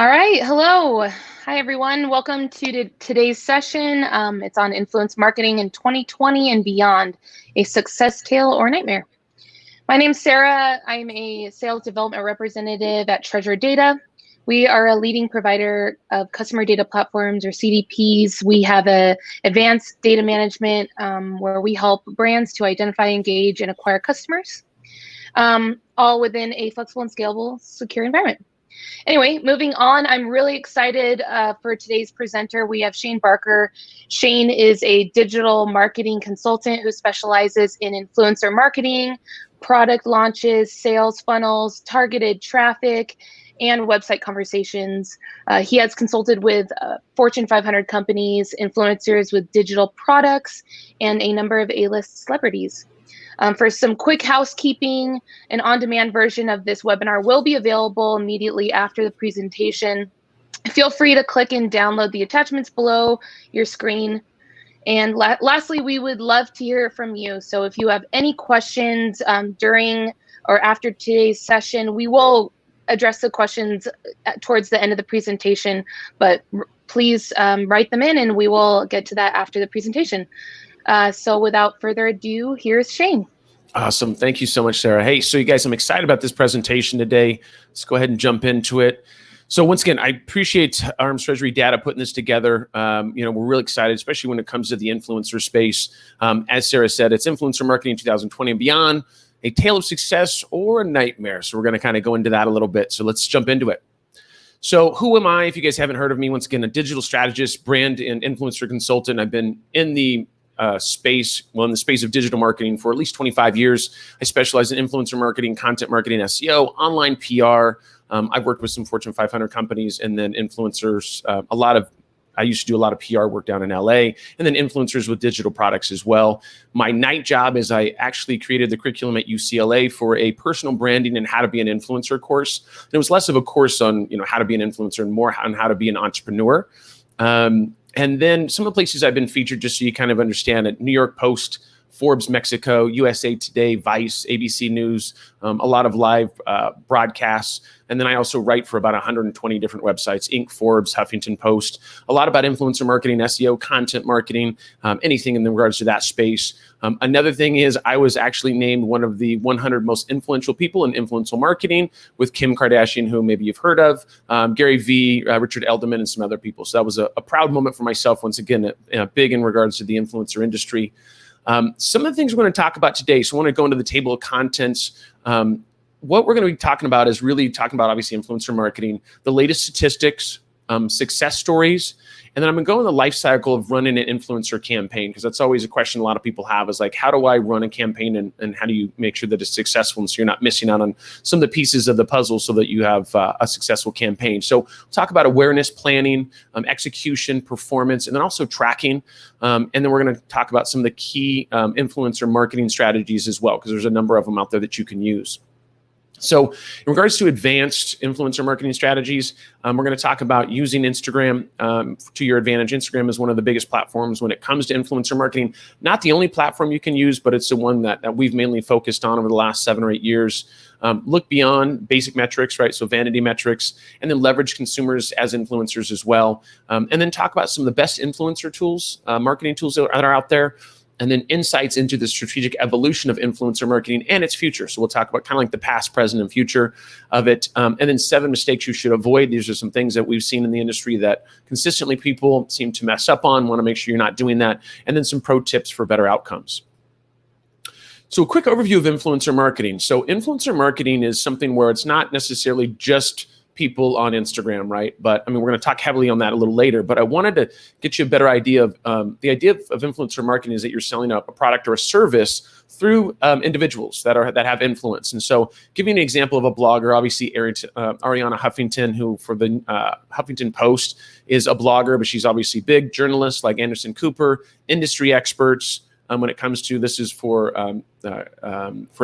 All right. Hello. Hi, everyone. Welcome to today's session. It's on influence marketing in 2020 and beyond, a success tale or nightmare. My name's Sarah. I'm a sales development representative at Treasure Data. We are a leading provider of customer data platforms, or CDPs. We have a advanced data management where we help brands to identify, engage, and acquire customers, all within a flexible and scalable, secure environment. Anyway, moving on, I'm really excited for today's presenter. We have Shane Barker. Shane is a digital marketing consultant who specializes in influencer marketing, product launches, sales funnels, targeted traffic, and website conversations. He has consulted with Fortune 500 companies, influencers with digital products, and a number of A-list celebrities. For some quick housekeeping, an on-demand version of this webinar will be available immediately after the presentation. Feel free to click and download the attachments below your screen. And lastly, we would love to hear from you. So if you have any questions during or after today's session, we will address the questions towards the end of the presentation, but please write them in and we will get to that after the presentation. So without further ado, here's Shane. Awesome. Thank you so much, Sarah. Hey, so you guys, I'm excited about this presentation today. Let's go ahead and jump into it. So once again, I appreciate Arms Treasury Data putting this together. We're really excited, especially when it comes to the influencer space. As Sarah said, it's Influencer Marketing 2020 and beyond, a tale of success or a nightmare. So we're going to kind of go into that a little bit. So let's jump into it. So who am I? If you guys haven't heard of me, once again, a digital strategist, brand and influencer consultant. I've been in the space of digital marketing for at least 25 years. I specialize in influencer marketing, content marketing, SEO, online PR. I've worked with some Fortune 500 companies and then influencers. I used to do a lot of PR work down in LA, and then influencers with digital products as well. My night job is I actually created the curriculum at UCLA for a personal branding and how to be an influencer course. And it was less of a course on how to be an influencer and more on how to be an entrepreneur. And then some of the places I've been featured, just so you kind of understand it: New York Post, Forbes Mexico, USA Today, Vice, ABC News, a lot of live broadcasts. And then I also write for about 120 different websites: Inc., Forbes, Huffington Post, a lot about influencer marketing, SEO, content marketing, anything in regards to that space. Another thing is I was actually named one of the 100 most influential people in influencer marketing with Kim Kardashian, who maybe you've heard of, Gary Vee, Richard Elderman, and some other people. So that was a proud moment for myself, once again, big in regards to the influencer industry. Some of the things we're going to talk about today. So I want to go into the table of contents. What we're going to be talking about is really talking about, obviously, influencer marketing, the latest statistics, success stories, and then I'm going to go in the life cycle of running an influencer campaign, because that's always a question a lot of people have, is like, how do I run a campaign and how do you make sure that it's successful and so you're not missing out on some of the pieces of the puzzle so that you have a successful campaign. So we'll talk about awareness, planning, execution, performance, and then also tracking. And then we're going to talk about some of the key influencer marketing strategies as well, because there's a number of them out there that you can use. So in regards to advanced influencer marketing strategies, we're going to talk about using Instagram to your advantage. Instagram is one of the biggest platforms when it comes to influencer marketing. Not the only platform you can use, but it's the one that we've mainly focused on over the last 7 or 8 years. Look beyond basic metrics, right? So vanity metrics, and then leverage consumers as influencers as well. And then talk about some of the best influencer tools, marketing tools that are out there. And then insights into the strategic evolution of influencer marketing and its future. So we'll talk about kind of like the past, present, and future of it. And then 7 mistakes you should avoid. These are some things that we've seen in the industry that consistently people seem to mess up on. Want to make sure you're not doing that. And then some pro tips for better outcomes. So a quick overview of influencer marketing. So influencer marketing is something where it's not necessarily just people on Instagram, right? But I mean, we're going to talk heavily on that a little later, but I wanted to get you a better idea of the idea of influencer marketing is that you're selling a product or a service through individuals that have influence. And so giving an example of a blogger, obviously Ariana Huffington, who for the Huffington Post is a blogger, but she's obviously big. Journalists like Anderson Cooper, industry experts, when it comes to this is for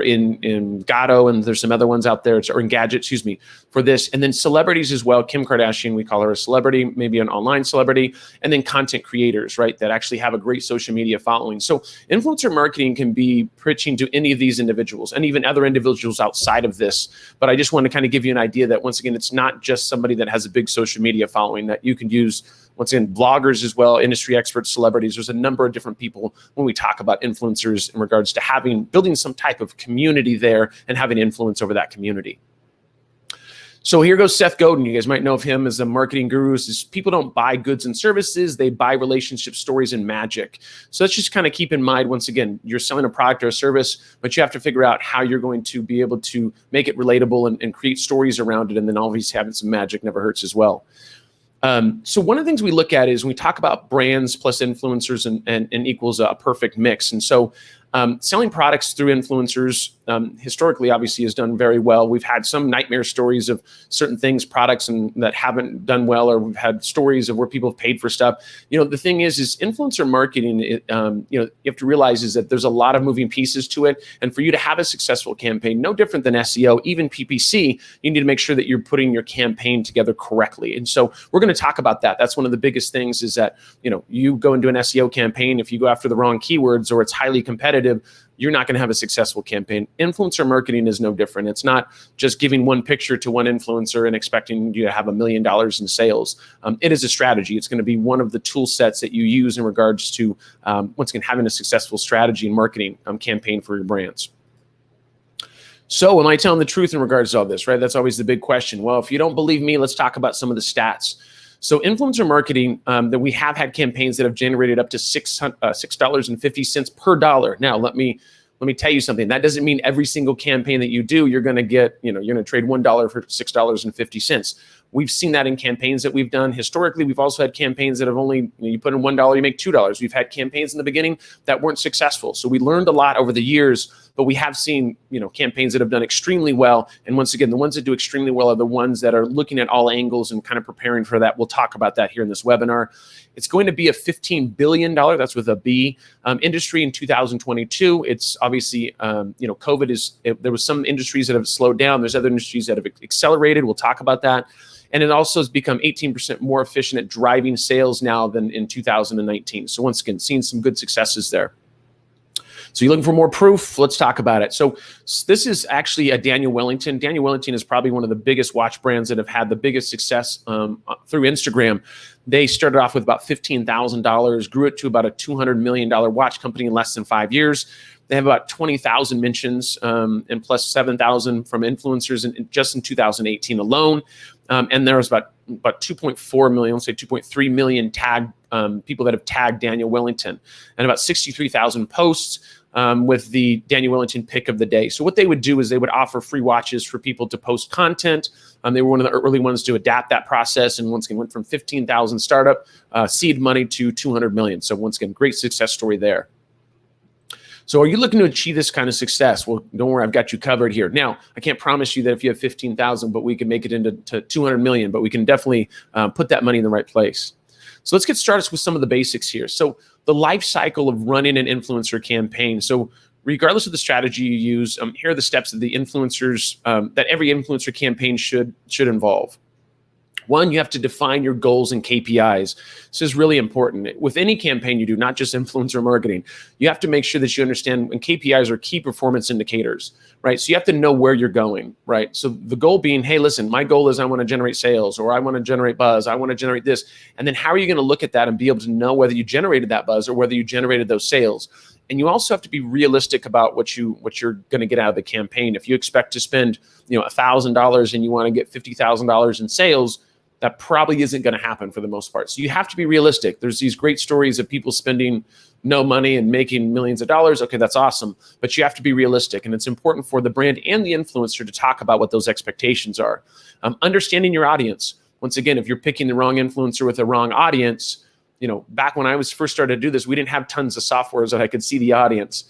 in Gatto, and there's some other ones out there, or in Gadget, excuse me, for this. And then celebrities as well. Kim Kardashian, we call her a celebrity, maybe an online celebrity, and then content creators, right, that actually have a great social media following. So influencer marketing can be pitching to any of these individuals and even other individuals outside of this. But I just want to kind of give you an idea that, once again, it's not just somebody that has a big social media following, that you can use, once again, bloggers as well, industry experts, celebrities. There's a number of different people when we talk about influencers in regards to building some type of community there and having influence over that community. So here goes Seth Godin. You guys might know of him as a marketing guru. People don't buy goods and services, they buy relationship stories and magic. So let's just kind of keep in mind, once again, you're selling a product or a service, but you have to figure out how you're going to be able to make it relatable and create stories around it. And then always having some magic never hurts as well. So one of the things we look at is when we talk about brands plus influencers and equals a perfect mix. And so selling products through influencers historically obviously has done very well. We've had some nightmare stories of certain things, products, and that haven't done well, or we've had stories of where people have paid for stuff. The thing is influencer marketing, you have to realize is that there's a lot of moving pieces to it. And for you to have a successful campaign, no different than SEO, even PPC, you need to make sure that you're putting your campaign together correctly. And so we're going to talk about that. That's one of the biggest things is that, you go into an SEO campaign, if you go after the wrong keywords or it's highly competitive, you're not going to have a successful campaign. Influencer marketing is no different. It's not just giving one picture to one influencer and expecting you to have $1 million in sales. It is a strategy. It's going to be one of the tool sets that you use in regards to, once again, having a successful strategy and marketing campaign for your brands. So am I telling the truth in regards to all this, right? That's always the big question. Well, if you don't believe me, let's talk about some of the stats. So influencer marketing, that we have had campaigns that have generated up to $6.50 per dollar. Now, let me tell you something. That doesn't mean every single campaign that you do, you're going to get, you're going to trade $1 for $6.50. We've seen that in campaigns that we've done. Historically, we've also had campaigns that have only, you put in $1, you make $2. We've had campaigns in the beginning that weren't successful. So we learned a lot over the years, but we have seen, campaigns that have done extremely well. And once again, the ones that do extremely well are the ones that are looking at all angles and kind of preparing for that. We'll talk about that here in this webinar. It's going to be a $15 billion, that's with a B, industry in 2022. It's obviously, COVID there was some industries that have slowed down. There's other industries that have accelerated. We'll talk about that. And it also has become 18% more efficient at driving sales now than in 2019. So once again, seeing some good successes there. So you're looking for more proof? Let's talk about it. So this is actually a Daniel Wellington. Daniel Wellington is probably one of the biggest watch brands that have had the biggest success through Instagram. They started off with about $15,000, grew it to about a $200 million watch company in less than 5 years. They have about 20,000 mentions and plus 7,000 from influencers just in 2018 alone. And there was about 2.4 million, let's say 2.3 million tagged people that have tagged Daniel Wellington, and about 63,000 posts with the Daniel Wellington pick of the day. So what they would do is they would offer free watches for people to post content. They were one of the early ones to adapt that process, and once again went from 15,000 startup seed money to 200 million. So once again, great success story there. So are you looking to achieve this kind of success? Well, don't worry, I've got you covered here. Now, I can't promise you that if you have 15,000, but we can make it into 200 million, but we can definitely put that money in the right place. So let's get started with some of the basics here. So the life cycle of running an influencer campaign. So regardless of the strategy you use, here are the steps that the influencers, that every influencer campaign should involve. One, you have to define your goals and KPIs. This is really important. With any campaign you do, not just influencer marketing, you have to make sure that you understand when KPIs are key performance indicators, right? So you have to know where you're going, right? So the goal being, hey, listen, my goal is I want to generate sales, or I want to generate buzz, I want to generate this. And then how are you going to look at that and be able to know whether you generated that buzz or whether you generated those sales? And you also have to be realistic about what you're going to get out of the campaign. If you expect to spend, $1,000 and you want to get $50,000 in sales, that probably isn't going to happen for the most part. So you have to be realistic. There's these great stories of people spending no money and making millions of dollars. Okay, that's awesome. But you have to be realistic. And it's important for the brand and the influencer to talk about what those expectations are. Understanding your audience. Once again, if you're picking the wrong influencer with the wrong audience, back when I was first started to do this, we didn't have tons of softwares that I could see the audience.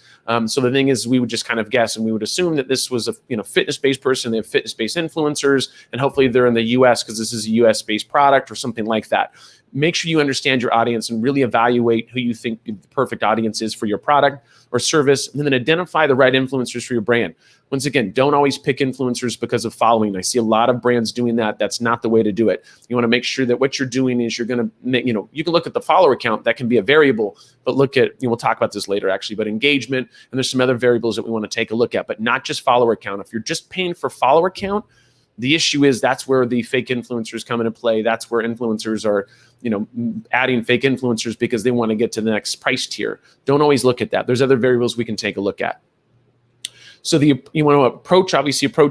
So the thing is, we would just kind of guess, and we would assume that this was a fitness-based person. They have fitness-based influencers, and hopefully they're in the U.S. because this is a U.S.-based product or something like that. make sure you understand your audience and really evaluate who you think the perfect audience is for your product or service, and then identify the right influencers for your brand. Once again, don't always pick influencers because of following. I see a lot of brands doing that. That's not the way to do it. You want to make sure that what you're doing is you're going to make, you can look at the follower count. That can be a variable, but look at, we'll talk about this later actually, but engagement, and there's some other variables that we want to take a look at, but not just follower count. If you're just paying for follower count, the issue is that's where the fake influencers come into play. That's where influencers are, adding fake influencers because they want to get to the next price tier. Don't always look at that. There's other variables we can take a look at. So you want to approach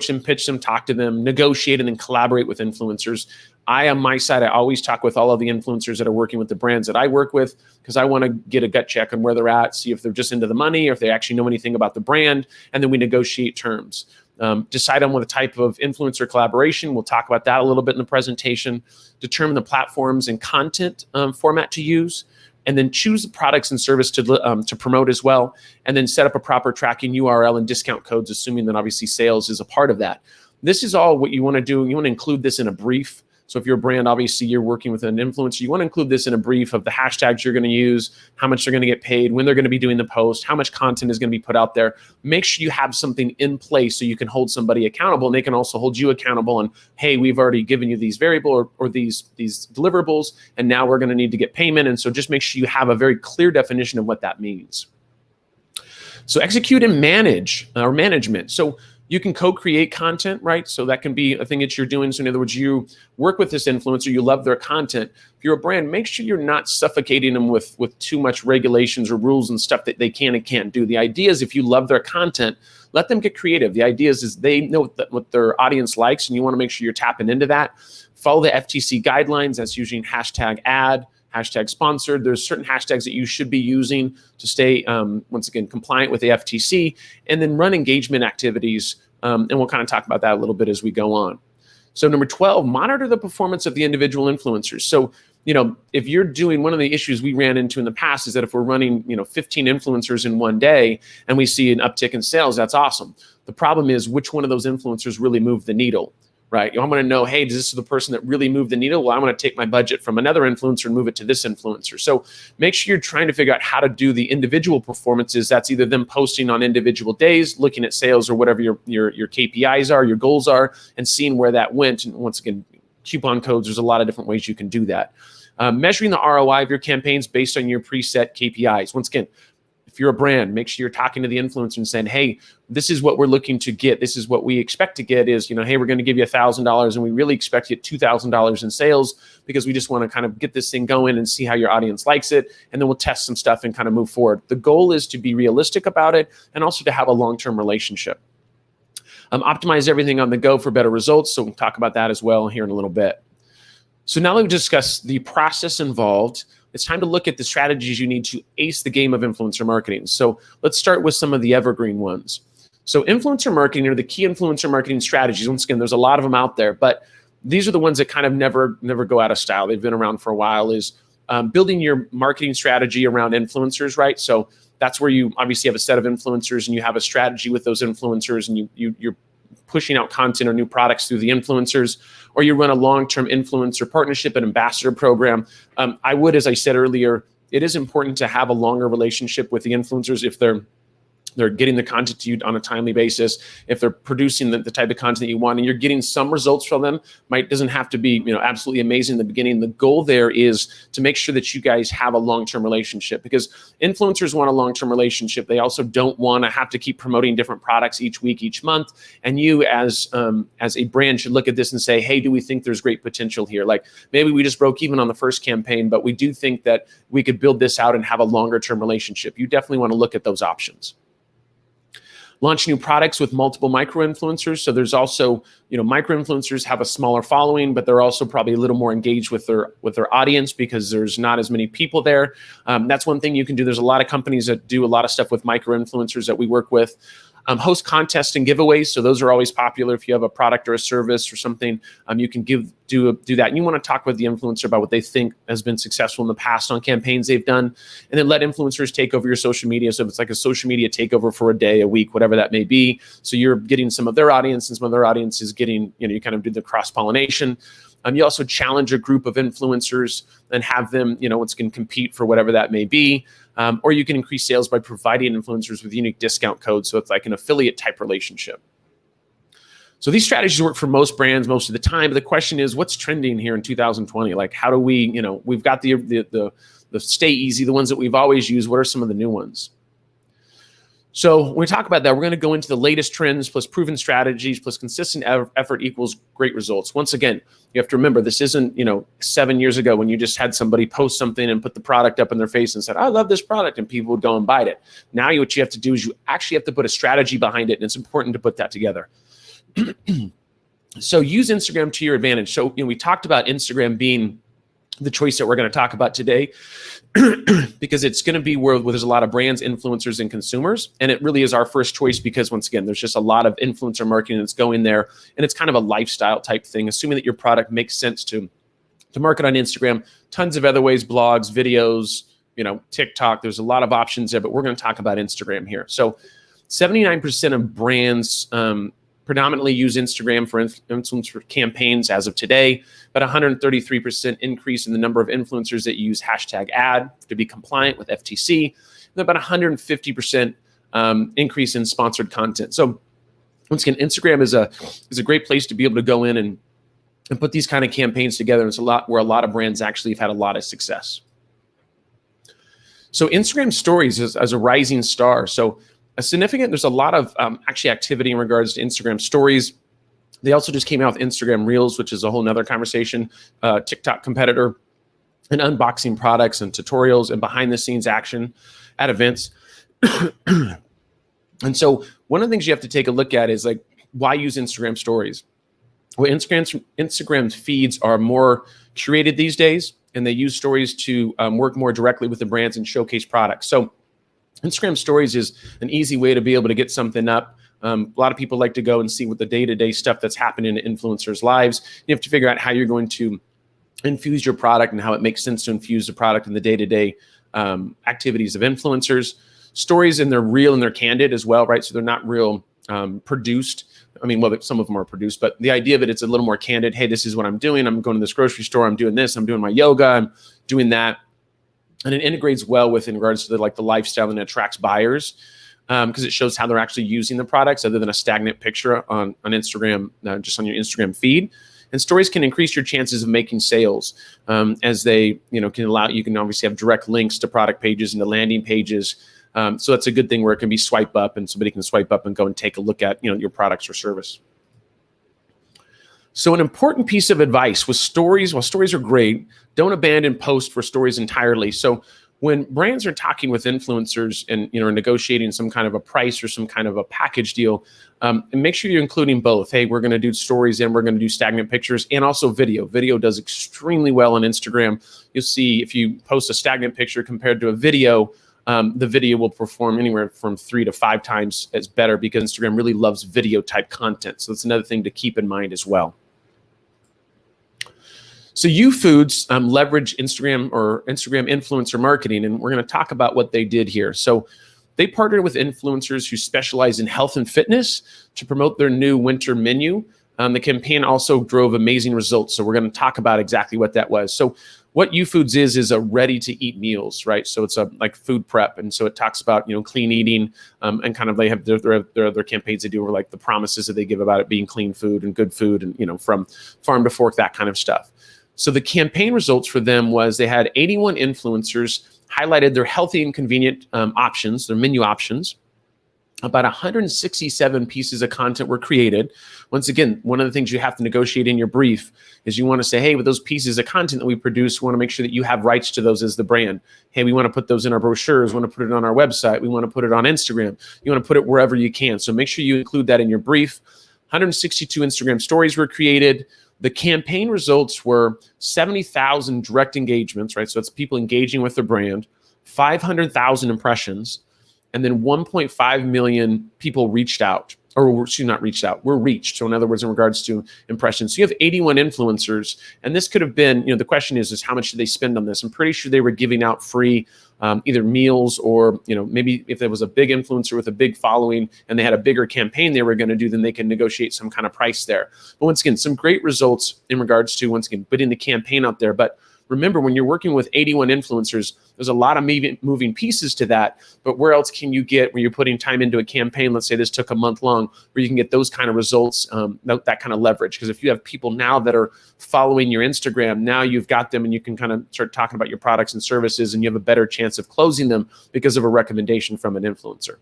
them, pitch them, talk to them, negotiate, and then collaborate with influencers. On my side, I always talk with all of the influencers that are working with the brands that I work with, because I want to get a gut check on where they're at, see if they're just into the money or if they actually know anything about the brand, and then we negotiate terms. Decide on what the type of influencer collaboration. We'll talk about that a little bit in the presentation. Determine the platforms and content format to use, and then choose the products and service to promote as well, and then set up a proper tracking URL and discount codes, assuming that obviously sales is a part of that. This is all what you want to do. You want to include this in a brief. So if you're a brand, obviously you're working with an influencer, you want to include this in a brief of the hashtags you're going to use, how much they're going to get paid, when they're going to be doing the post, how much content is going to be put out there. Make sure you have something in place so you can hold somebody accountable, and they can also hold you accountable. And hey, we've already given you these variable or these deliverables, and now we're going to need to get payment. And so just make sure you have a very clear definition of what that means. So execute and manage or management. So you can co-create content, right? So that can be a thing that you're doing. So in other words, you work with this influencer, you love their content. If you're a brand, make sure you're not suffocating them with too much regulations or rules and stuff that they can and can't do. The idea is if you love their content, let them get creative. The idea is they know what their audience likes, and you want to make sure you're tapping into that. Follow the FTC guidelines. That's using hashtag ad, hashtag sponsored. There's certain hashtags that you should be using to stay, once again, compliant with the FTC, and then run engagement activities. And we'll kind of talk about that a little bit as we go on. So number 12, monitor the performance of the individual influencers. So, if you're doing, one of the issues we ran into in the past is that if we're running, 15 influencers in one day and we see an uptick in sales, that's awesome. The problem is which one of those influencers really moved the needle. Right? I'm going to know, hey, is this the person that really moved the needle? Well, I'm going to take my budget from another influencer and move it to this influencer. So make sure you're trying to figure out how to do the individual performances. That's either them posting on individual days, looking at sales or whatever your KPIs are, your goals are, and seeing where that went. And once again, coupon codes, there's a lot of different ways you can do that. Measuring the ROI of your campaigns based on your preset KPIs. Once again, if you're a brand, make sure you're talking to the influencer and saying, hey, this is what we're looking to get. This is what we expect to get is, hey, we're going to give you $1,000 and we really expect you $2,000 in sales because we just want to kind of get this thing going and see how your audience likes it. And then we'll test some stuff and kind of move forward. The goal is to be realistic about it and also to have a long-term relationship. Optimize everything on the go for better results. So we'll talk about that as well here in a little bit. So now let's discuss the process involved. It's time to look at the strategies you need to ace the game of influencer marketing. So let's start with some of the evergreen ones. So influencer marketing, or the key influencer marketing strategies, once again, there's a lot of them out there, but these are the ones that kind of never go out of style. They've been around for a while, is building your marketing strategy around influencers, right? So that's where you obviously have a set of influencers and you have a strategy with those influencers, and you're pushing out content or new products through the influencers, or you run a long-term influencer partnership and ambassador program. I would, as I said earlier, it is important to have a longer relationship with the influencers if they're getting the content to you on a timely basis, if they're producing the type of content that you want, and you're getting some results from them. Doesn't have to be absolutely amazing in the beginning. The goal there is to make sure that you guys have a long-term relationship, because influencers want a long-term relationship. They also don't want to have to keep promoting different products each week, each month. And you as a brand should look at this and say, hey, do we think there's great potential here? Like maybe we just broke even on the first campaign, but we do think that we could build this out and have a longer-term relationship. You definitely want to look at those options. Launch new products with multiple micro-influencers. So there's also, micro-influencers have a smaller following, but they're also probably a little more engaged with their audience because there's not as many people there. That's one thing you can do. There's a lot of companies that do a lot of stuff with micro-influencers that we work with. Host contests and giveaways. So those are always popular. If you have a product or a service or something, you can do that. And you want to talk with the influencer about what they think has been successful in the past on campaigns they've done, and then let influencers take over your social media. So if it's like a social media takeover for a day, a week, whatever that may be. So you're getting some of their audience and some of their audience is getting, you kind of do the cross-pollination. You also challenge a group of influencers and have them, once again, compete for whatever that may be. Or you can increase sales by providing influencers with unique discount codes. So it's like an affiliate type relationship. So these strategies work for most brands most of the time. But the question is, what's trending here in 2020? Like, how do we, we've got the stay easy, the ones that we've always used. What are some of the new ones? So when we talk about that, we're going to go into the latest trends plus proven strategies plus consistent effort equals great results. Once again, you have to remember, this isn't, 7 years ago when you just had somebody post something and put the product up in their face and said, I love this product, and people would go and buy it. Now what you have to do is you actually have to put a strategy behind it, and it's important to put that together. So use Instagram to your advantage. So we talked about Instagram being the choice that we're going to talk about today because it's going to be where there's a lot of brands, influencers, and consumers. And it really is our first choice because, once again, there's just a lot of influencer marketing that's going there. And it's kind of a lifestyle type thing, assuming that your product makes sense to market on Instagram. Tons of other ways, blogs, videos, TikTok. There's a lot of options there, but we're going to talk about Instagram here. So 79% of brands predominantly use Instagram for influencer campaigns as of today, but 133% increase in the number of influencers that use #ad to be compliant with FTC, and about 150% increase in sponsored content. So once again, Instagram is a great place to be able to go in and put these kind of campaigns together. It's a lot where a lot of brands actually have had a lot of success. So Instagram stories is as a rising star. So there's a lot of actually activity in regards to Instagram stories. They also just came out with Instagram Reels, which is a whole nother conversation, TikTok competitor, and unboxing products and tutorials and behind the scenes action at events. And so one of the things you have to take a look at is like, why use Instagram stories? Well, Instagram's feeds are more curated these days, and they use stories to work more directly with the brands and showcase products. So Instagram stories is an easy way to be able to get something up. A lot of people like to go and see what the day-to-day stuff that's happening in influencers' lives. You have to figure out how you're going to infuse your product and how it makes sense to infuse the product in the day-to-day activities of influencers. Stories, and they're real and they're candid as well, right? So they're not real produced. I mean, well, some of them are produced, but the idea of it's a little more candid. Hey, this is what I'm doing. I'm going to this grocery store. I'm doing this. I'm doing my yoga. I'm doing that. And it integrates well with in regards to the lifestyle, and it attracts buyers because it shows how they're actually using the products other than a stagnant picture on Instagram, just on your Instagram feed. And stories can increase your chances of making sales as they can allow, you can obviously have direct links to product pages and to landing pages. So that's a good thing where it can be swipe up and somebody can swipe up and go and take a look at your products or service. So an important piece of advice with stories, while stories are great, don't abandon post for stories entirely. So when brands are talking with influencers and are negotiating some kind of a price or some kind of a package deal, and make sure you're including both. Hey, we're going to do stories and we're going to do stagnant pictures and also video. Video does extremely well on Instagram. You'll see if you post a stagnant picture compared to a video, the video will perform anywhere from 3 to 5 times as better because Instagram really loves video type content. So that's another thing to keep in mind as well. So YouFoods leverage Instagram or Instagram influencer marketing, and we're going to talk about what they did here. So they partnered with influencers who specialize in health and fitness to promote their new winter menu. The campaign also drove amazing results. So we're going to talk about exactly what that was. So what YouFoods is a ready-to-eat meals, right? So it's a like food prep, and so it talks about clean eating, and kind of they have their other campaigns they do where like the promises that they give about it being clean food and good food, and from farm to fork, that kind of stuff. So the campaign results for them was they had 81 influencers highlighted their healthy and convenient options, their menu options. About 167 pieces of content were created. Once again, one of the things you have to negotiate in your brief is you want to say, hey, with those pieces of content that we produce, we want to make sure that you have rights to those as the brand. Hey, we want to put those in our brochures. We want to put it on our website. We want to put it on Instagram. You want to put it wherever you can. So make sure you include that in your brief. 162 Instagram stories were created. The campaign results were 70,000 direct engagements, right? So that's people engaging with the brand, 500,000 impressions, and then 1.5 million people reached out not reached out, we're reached. So in other words, in regards to impressions. So you have 81 influencers, and this could have been, the question is how much did they spend on this? I'm pretty sure they were giving out free either meals or, maybe if there was a big influencer with a big following and they had a bigger campaign they were going to do, then they can negotiate some kind of price there. But once again, some great results in regards to, once again, putting the campaign out there. But remember, when you're working with 81 influencers, there's a lot of moving pieces to that. But where else can you get, when you're putting time into a campaign, let's say this took a month long, where you can get those kind of results, that kind of leverage? Because if you have people now that are following your Instagram, now you've got them and you can kind of start talking about your products and services, and you have a better chance of closing them because of a recommendation from an influencer.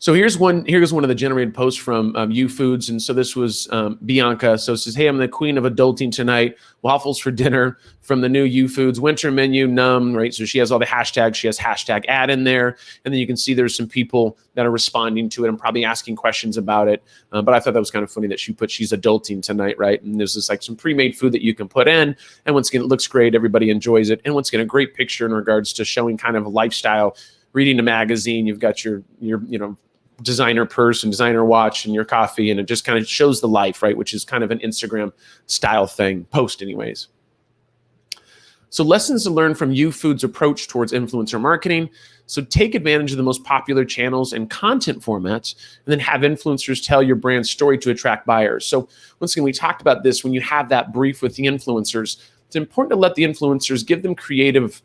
So here's one of the generated posts from U Foods. And so this was Bianca. So it says, hey, I'm the queen of adulting tonight. Waffles for dinner from the new U Foods winter menu, num, right? So she has all the hashtags. She has hashtag ad in there. And then you can see there's some people that are responding to it and probably asking questions about it. But I thought that was kind of funny that she put, she's adulting tonight, right? And there's this like some pre-made food that you can put in. And once again, it looks great. Everybody enjoys it. And once again, a great picture in regards to showing kind of a lifestyle, reading a magazine. You've got your designer purse and designer watch and your coffee, and it just kind of shows the life, right? Which is kind of an Instagram style thing, post anyways. So lessons to learn from U Foods' approach towards influencer marketing. So take advantage of the most popular channels and content formats, and then have influencers tell your brand story to attract buyers. So once again, we talked about this when you have that brief with the influencers. It's important to let the influencers give them creative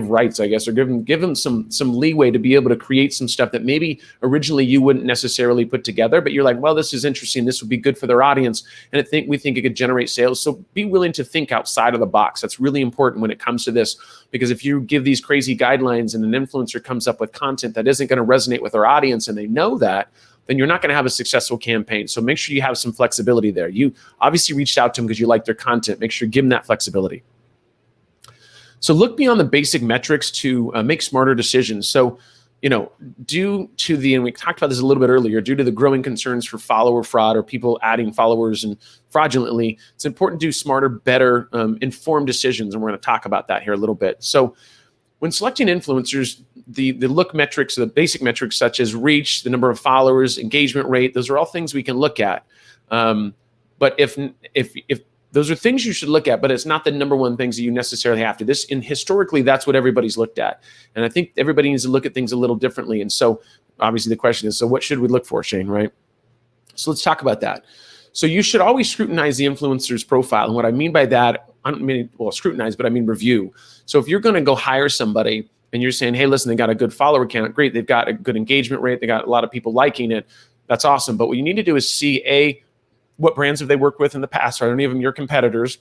rights, I guess, or give them some leeway to be able to create some stuff that maybe originally you wouldn't necessarily put together, but you're like, well, this is interesting. This would be good for their audience. And we think it could generate sales. So be willing to think outside of the box. That's really important when it comes to this, because if you give these crazy guidelines and an influencer comes up with content that isn't going to resonate with their audience, and they know that, then you're not going to have a successful campaign. So make sure you have some flexibility there. You obviously reached out to them because you like their content. Make sure you give them that flexibility. So look beyond the basic metrics to make smarter decisions. So, due to and we talked about this a little bit earlier, due to the growing concerns for follower fraud or people adding followers and fraudulently, it's important to do smarter, better, informed decisions. And we're going to talk about that here a little bit. So when selecting influencers, the look metrics, the basic metrics such as reach, the number of followers, engagement rate, those are all things we can look at. But if those are things you should look at, but it's not the number one things that you necessarily have to. Historically, that's what everybody's looked at. And I think everybody needs to look at things a little differently. And so obviously the question is, so what should we look for, Shane, right? So let's talk about that. So you should always scrutinize the influencer's profile. And what I mean by that, I don't mean, scrutinize, but I mean review. So if you're going to go hire somebody and you're saying, hey, listen, they got a good follower count, great. They've got a good engagement rate. They got a lot of people liking it. That's awesome. But what you need to do is see, what brands have they worked with in the past? Are any of them your competitors?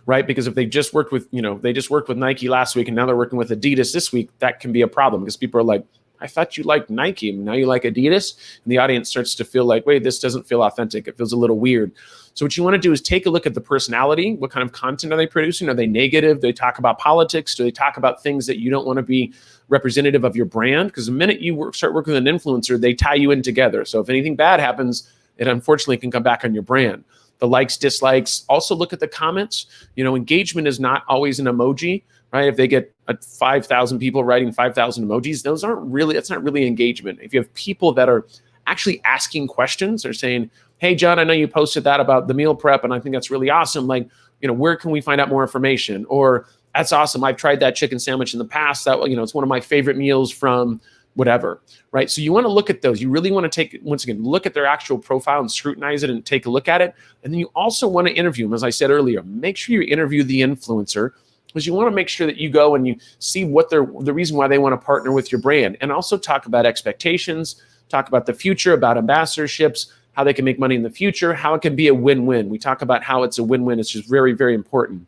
Right? Because if they just worked with, they just worked with Nike last week and now they're working with Adidas this week, that can be a problem because people are like, I thought you liked Nike and now you like Adidas. And the audience starts to feel like, wait, this doesn't feel authentic. It feels a little weird. So what you want to do is take a look at the personality. What kind of content are they producing? Are they negative? Do they talk about politics? Do they talk about things that you don't want to be representative of your brand? Because the minute you start working with an influencer, they tie you in together. So if anything bad happens, it unfortunately can come back on your brand. The likes, dislikes, also look at the comments. Engagement is not always an emoji, right? If they get 5,000 people writing 5,000 emojis, that's not really engagement. If you have people that are actually asking questions or saying, hey, John, I know you posted that about the meal prep and I think that's really awesome. Like, where can we find out more information? Or that's awesome. I've tried that chicken sandwich in the past. That, it's one of my favorite meals from whatever, right? So you want to look at those. You really want to look at their actual profile and scrutinize it and take a look at it. And then you also want to interview them. As I said earlier, make sure you interview the influencer because you want to make sure that you go and you see what the reason why they want to partner with your brand, and also talk about expectations, talk about the future, about ambassadorships, how they can make money in the future, how it can be a win-win. We talk about how it's a win-win. It's just very, very important.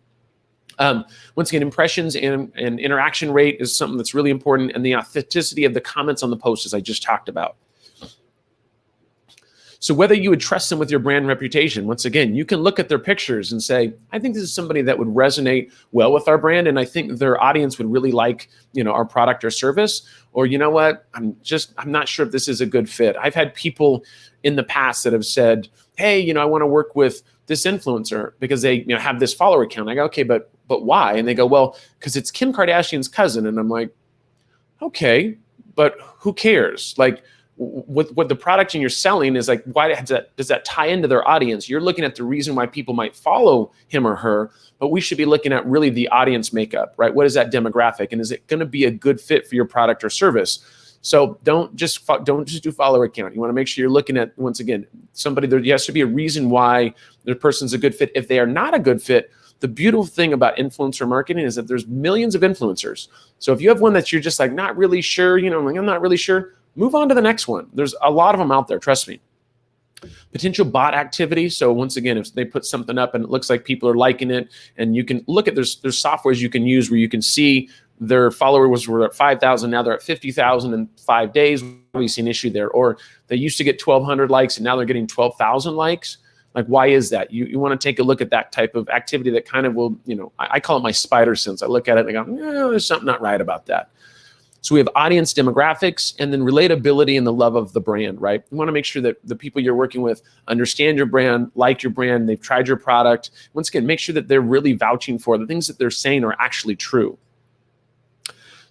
Once again, impressions and interaction rate is something that's really important, and the authenticity of the comments on the post, as I just talked about. So whether you would trust them with your brand reputation, once again, you can look at their pictures and say, I think this is somebody that would resonate well with our brand, and I think their audience would really like, our product or service. Or you know what, I'm not sure if this is a good fit. I've had people in the past that have said, hey, I want to work with this influencer because they have this follower count. I go, okay, but why? And they go, well, because it's Kim Kardashian's cousin. And I'm like, okay, but who cares? Like, what the product you're selling is like, why does that tie into their audience? You're looking at the reason why people might follow him or her, but we should be looking at really the audience makeup, right? What is that demographic, and is it going to be a good fit for your product or service? So don't just do follower count. You want to make sure you're looking at, once again, somebody. There has to be a reason why the person's a good fit. If they are not a good fit, the beautiful thing about influencer marketing is that there's millions of influencers. So if you have one that you're just like not really sure, like I'm not really sure, move on to the next one. There's a lot of them out there, trust me. Potential bot activity. So once again, if they put something up and it looks like people are liking it, and you can look at, there's softwares you can use where you can see their followers were at 5,000, now they're at 50,000 in 5 days. We've seen an issue there. Or they used to get 1,200 likes and now they're getting 12,000 likes. Like, why is that? You want to take a look at that type of activity that kind of will, I call it my spider sense. I look at it and I go, there's something not right about that. So we have audience demographics, and then relatability and the love of the brand, right? You want to make sure that the people you're working with understand your brand, like your brand, they've tried your product. Once again, make sure that they're really vouching for the things that they're saying are actually true.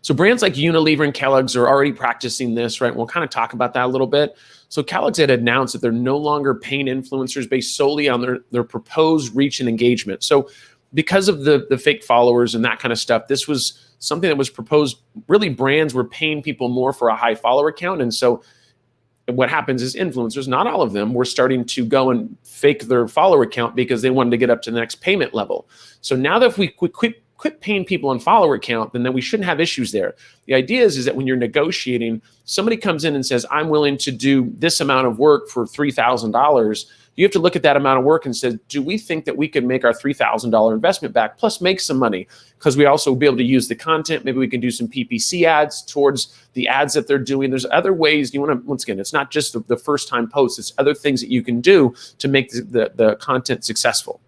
So brands like Unilever and Kellogg's are already practicing this, right? We'll kind of talk about that a little bit. So Kellogg's had announced that they're no longer paying influencers based solely on their proposed reach and engagement. So because of the fake followers and that kind of stuff, this was something that was proposed. Really, brands were paying people more for a high follower count. And so what happens is influencers, not all of them, were starting to go and fake their follower count because they wanted to get up to the next payment level. So now that if we quit paying people on follower count, then we shouldn't have issues there. The idea is that when you're negotiating, somebody comes in and says, I'm willing to do this amount of work for $3,000. You have to look at that amount of work and say, do we think that we could make our $3,000 investment back, plus make some money? Because we also will be able to use the content. Maybe we can do some PPC ads towards the ads that they're doing. There's other ways you want to, once again, it's not just the first time post, it's other things that you can do to make the content successful.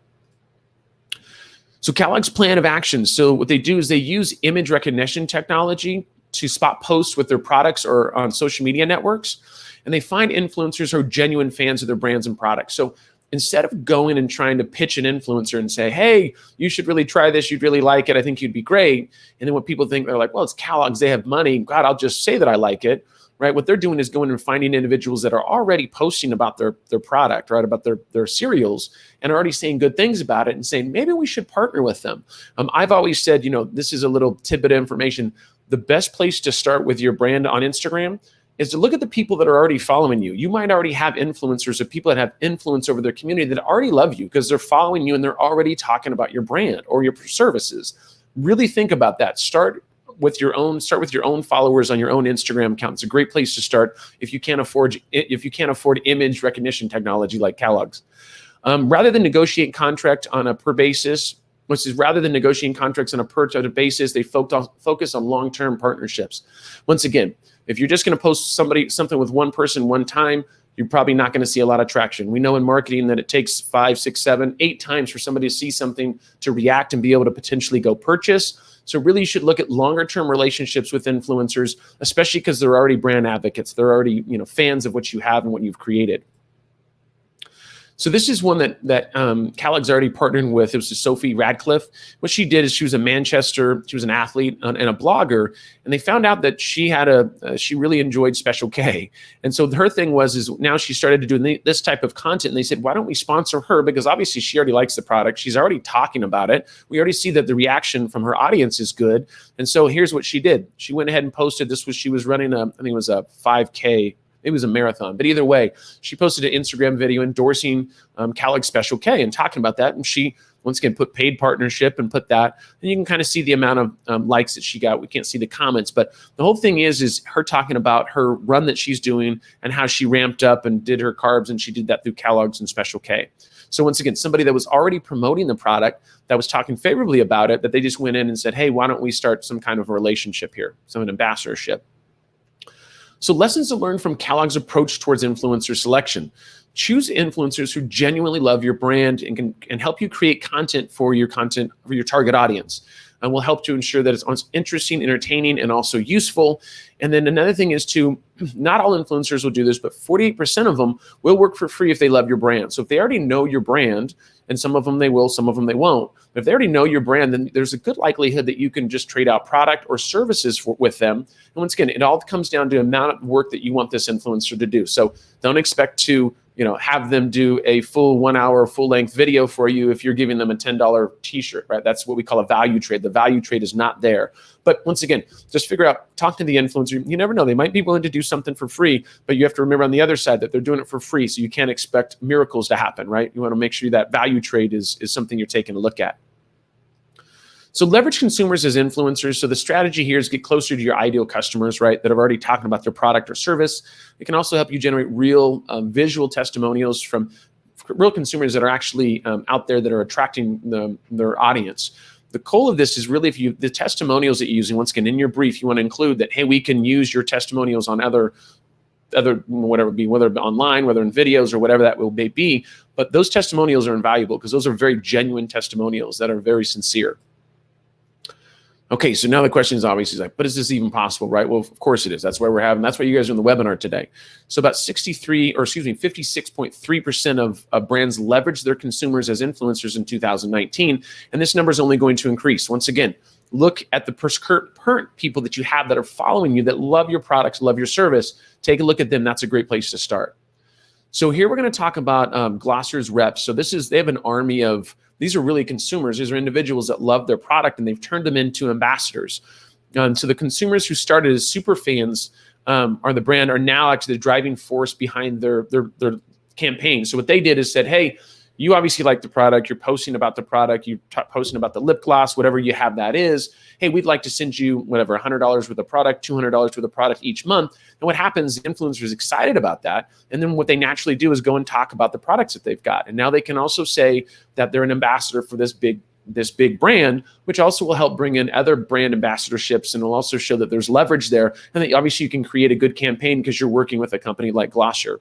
So Kellogg's plan of action. So what they do is they use image recognition technology to spot posts with their products or on social media networks. And they find influencers who are genuine fans of their brands and products. So instead of going and trying to pitch an influencer and say, hey, you should really try this, you'd really like it, I think you'd be great. And then what people think, they're like, well, it's Kellogg's, they have money. God, I'll just say that I like it, right? What they're doing is going and finding individuals that are already posting about their product, right? About their cereals, and are already saying good things about it and saying, maybe we should partner with them. I've always said, this is a little tidbit of information. The best place to start with your brand on Instagram is to look at the people that are already following you. You might already have influencers or people that have influence over their community that already love you because they're following you and they're already talking about your brand or your services. Really think about that. Start with your own followers on your own Instagram account. It's a great place to start if you can't afford image recognition technology like Kellogg's. Rather than negotiate contract on a per basis, rather than negotiating contracts on a per basis, they focus on long-term partnerships. Once again, if you're just going to post something with one person one time, you're probably not going to see a lot of traction. We know in marketing that it takes 5, 6, 7, 8 times for somebody to see something to react and be able to potentially go purchase. So really you should look at longer term relationships with influencers, especially because they're already brand advocates. They're already fans of what you have and what you've created. So this is one that Kellogg's already partnered with. It was Sophie Radcliffe. What she did is she was an athlete and a blogger, and they found out that she really enjoyed Special K. And so her thing is now she started to do this type of content, and they said, why don't we sponsor her? Because obviously she already likes the product. She's already talking about it. We already see that the reaction from her audience is good. And so here's what she did. She went ahead and posted, she was running I think it was a 5K. It was a marathon, but either way, she posted an Instagram video endorsing Kellogg's Special K and talking about that. And she, once again, put paid partnership and put that. And you can kind of see the amount of likes that she got. We can't see the comments, but the whole thing is her talking about her run that she's doing and how she ramped up and did her carbs, and she did that through Kellogg's and Special K. So once again, somebody that was already promoting the product, that was talking favorably about it, that they just went in and said, hey, why don't we start some kind of a relationship here, an ambassadorship. So lessons to learn from Kellogg's approach towards influencer selection. Choose influencers who genuinely love your brand and can help you create content for your target audience. and will help to ensure that it's interesting, entertaining, and also useful. And then another thing is not all influencers will do this, but 48% of them will work for free if they love your brand. So if they already know your brand, and some of them they will, some of them they won't. But if they already know your brand, then there's a good likelihood that you can just trade out product or services with them. And once again, it all comes down to the amount of work that you want this influencer to do. So don't expect to have them do a full 1 hour, full length video for you if you're giving them a $10 t-shirt, right? That's what we call a value trade. The value trade is not there. But once again, just figure out, talk to the influencer. You never know. They might be willing to do something for free, but you have to remember on the other side that they're doing it for free. So you can't expect miracles to happen, right? You want to make sure that value trade is something you're taking a look at. So leverage consumers as influencers. So the strategy here is get closer to your ideal customers, right, that are already talking about their product or service. It can also help you generate real visual testimonials from real consumers that are actually out there that are attracting their audience. The goal of this is really the testimonials that you're using, once again, in your brief, you want to include that, hey, we can use your testimonials on other whatever it be, whether online, whether in videos or whatever that will be. But those testimonials are invaluable because those are very genuine testimonials that are very sincere. Okay, so now the question is obviously like, but is this even possible, right? Well, of course it is. That's why that's why you guys are in the webinar today. So about 56.3% of brands leverage their consumers as influencers in 2019. And this number is only going to increase. Once again, look at the current people that you have that are following you, that love your products, love your service. Take a look at them. That's a great place to start. So here we're going to talk about Glosser's reps. So they have an army of, these are really consumers. These are individuals that love their product and they've turned them into ambassadors. So the consumers who started as super fans are the brand are now actually the driving force behind their campaign. So what they did is said, hey, you obviously like the product. You're posting about the product. You're posting about the lip gloss, whatever you have that is. Hey, we'd like to send you whatever, $100 worth of product, $200 worth of product each month. And what happens, the influencer is excited about that. And then what they naturally do is go and talk about the products that they've got. And now they can also say that they're an ambassador for this big brand, which also will help bring in other brand ambassadorships and will also show that there's leverage there. And that obviously you can create a good campaign because you're working with a company like Glosser.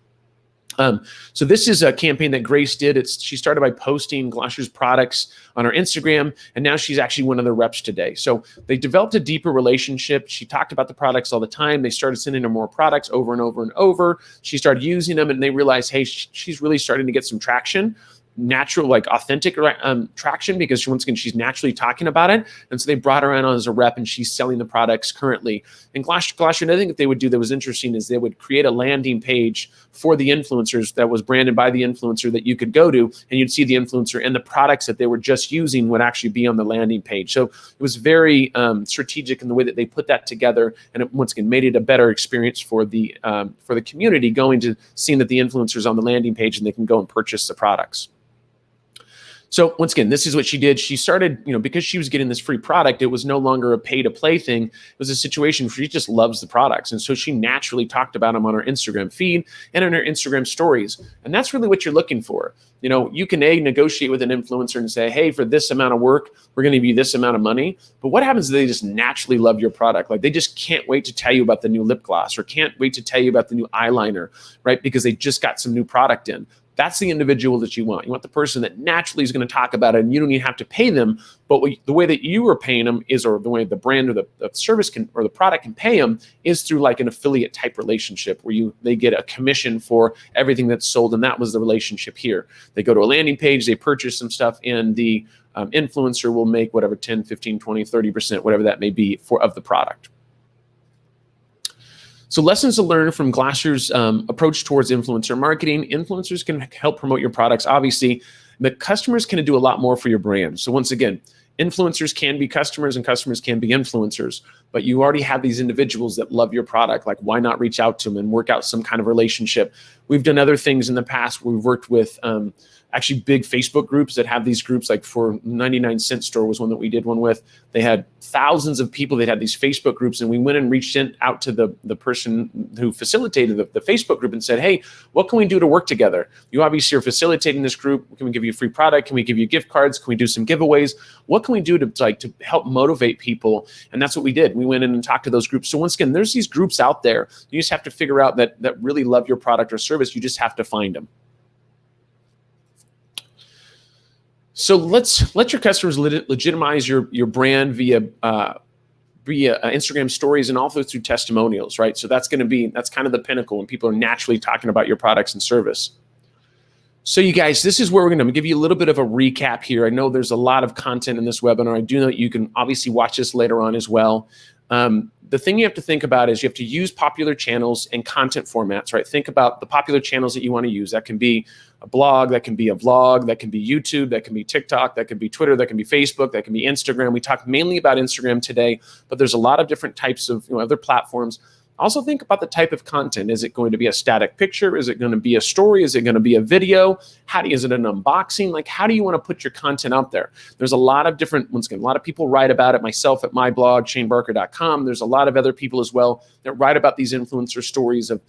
So this is a campaign that Grace did. She started by posting Glosser's products on her Instagram, and now she's actually one of the reps today. So they developed a deeper relationship. She talked about the products all the time. They started sending her more products over and over and over. She started using them, and they realized, hey, she's really starting to get some traction. Natural, like authentic traction, because once again, she's naturally talking about it. And so they brought her in as a rep and she's selling the products currently. And Glosser, another thing that they would do that was interesting is they would create a landing page for the influencers that was branded by the influencer that you could go to, and you'd see the influencer and the products that they were just using would actually be on the landing page. So it was very strategic in the way that they put that together. And it, once again, made it a better experience for the community going to seeing that the influencer's on the landing page and they can go and purchase the products. So once again, this is what she did. She started, because she was getting this free product, it was no longer a pay to play thing. It was a situation where she just loves the products. And so she naturally talked about them on her Instagram feed and in her Instagram stories. And that's really what you're looking for. You can negotiate with an influencer and say, hey, for this amount of work, we're going to give you this amount of money. But what happens is they just naturally love your product. Like they just can't wait to tell you about the new lip gloss or can't wait to tell you about the new eyeliner, right? Because they just got some new product in. That's the individual that you want. You want the person that naturally is going to talk about it, and you don't even have to pay them. But the way that you are paying them is, or the way the brand or the service or the product can pay them is through like an affiliate type relationship where they get a commission for everything that's sold. And that was the relationship here. They go to a landing page, they purchase some stuff, and the influencer will make whatever 10, 15, 20, 30%, whatever that may be of the product. So lessons to learn from Glosser's approach towards influencer marketing. Influencers can help promote your products. Obviously, the customers can do a lot more for your brand. So once again, influencers can be customers and customers can be influencers, but you already have these individuals that love your product. Like, why not reach out to them and work out some kind of relationship? We've done other things in the past. We've worked with actually big Facebook groups that have these groups, like for 99-cent store was one that we did one with. They had thousands of people that had these Facebook groups, and we went and reached out to the person who facilitated the Facebook group and said, hey, what can we do to work together? You obviously are facilitating this group. Can we give you a free product? Can we give you gift cards? Can we do some giveaways? What can we do to help motivate people? And that's what we did. We went in and talked to those groups. So once again, there's these groups out there. You just have to figure out that really love your product or service. You just have to find them. So let your customers legitimize your brand via Instagram stories and also through testimonials, right? So that's kind of the pinnacle when people are naturally talking about your products and service. So you guys, this is where we're going to give you a little bit of a recap here. I know there's a lot of content in this webinar. I do know that you can obviously watch this later on as well. The thing you have to think about is you have to use popular channels and content formats, right? Think about the popular channels that you want to use. That can be a blog, that can be a vlog, that can be YouTube, that can be TikTok, that can be Twitter, that can be Facebook, that can be Instagram. We talked mainly about Instagram today, but there's a lot of different types of other platforms. Also think about the type of content. Is it going to be a static picture? Is it going to be a story? Is it going to be a video? Is it an unboxing? Like, how do you want to put your content out there? There's a lot of different, once again, a lot of people write about it. Myself at my blog, shanebarker.com. There's a lot of other people as well that write about these influencer stories of,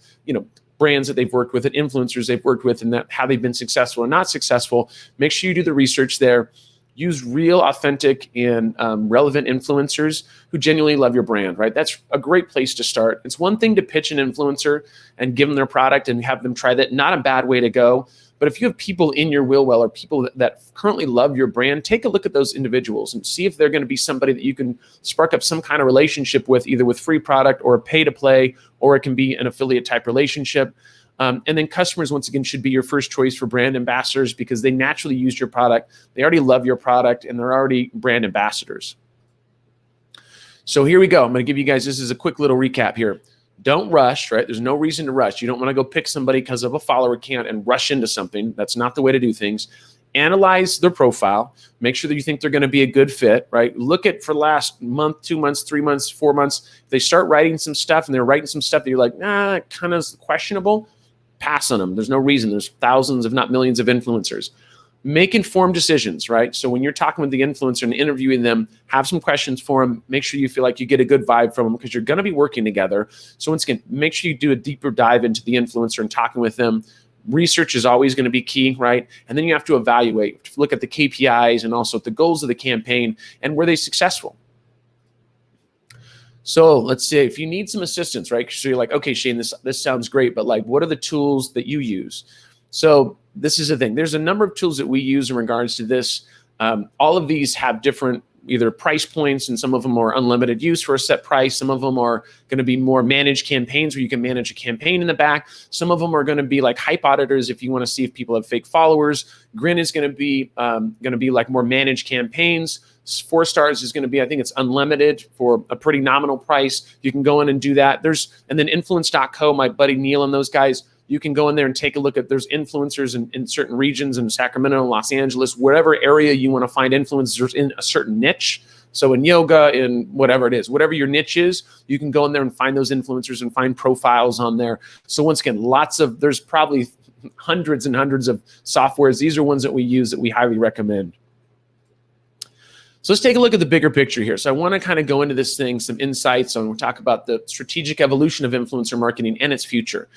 brands that they've worked with and influencers they've worked with and that how they've been successful or not successful. Make sure you do the research there. Use real, authentic, and relevant influencers who genuinely love your brand, right? That's a great place to start. It's one thing to pitch an influencer and give them their product and have them try that. Not a bad way to go. But if you have people in your will well or people that currently love your brand, take a look at those individuals and see if they're going to be somebody that you can spark up some kind of relationship with, either with free product or a pay to play, or it can be an affiliate type relationship. And then customers, once again, should be your first choice for brand ambassadors because they naturally use your product. They already love your product and they're already brand ambassadors. So here we go. I'm going to give you guys, this is a quick little recap here. Don't rush, right? There's no reason to rush. You don't want to go pick somebody because of a follower count and rush into something. That's not the way to do things. Analyze their profile. Make sure that you think they're going to be a good fit, right? Look at for last month, 2 months, 3 months, 4 months. If they start writing some stuff and they're writing some stuff that you're like, nah, kind of questionable, pass on them. There's no reason. There's thousands, if not millions of influencers. Make informed decisions, right? So when you're talking with the influencer and interviewing them, have some questions for them. Make sure you feel like you get a good vibe from them because you're going to be working together. So once again, make sure you do a deeper dive into the influencer and talking with them. Research is always going to be key, right? And then you have to evaluate, look at the KPIs and also at the goals of the campaign and were they successful? So let's say if you need some assistance, right? So you're like, okay, Shane, this sounds great, but like, what are the tools that you use? So this is the thing. There's a number of tools that we use in regards to this. All of these have different either price points, and some of them are unlimited use for a set price. Some of them are going to be more managed campaigns where you can manage a campaign in the back. Some of them are going to be like hype auditors if you want to see if people have fake followers. Grin is going to be like more managed campaigns. 4 stars is going to be, I think it's unlimited for a pretty nominal price. You can go in and do that. And then influence.co, my buddy Neil and those guys, you can go in there and take a look at, there's influencers in certain regions in Sacramento, Los Angeles, wherever area you want to find influencers in a certain niche. So in yoga, in whatever it is, whatever your niche is, you can go in there and find those influencers and find profiles on there. So once again, there's probably hundreds and hundreds of softwares. These are ones that we use that we highly recommend. So let's take a look at the bigger picture here. So I want to kind of go into this thing, some insights on, we'll talk about the strategic evolution of influencer marketing and its future.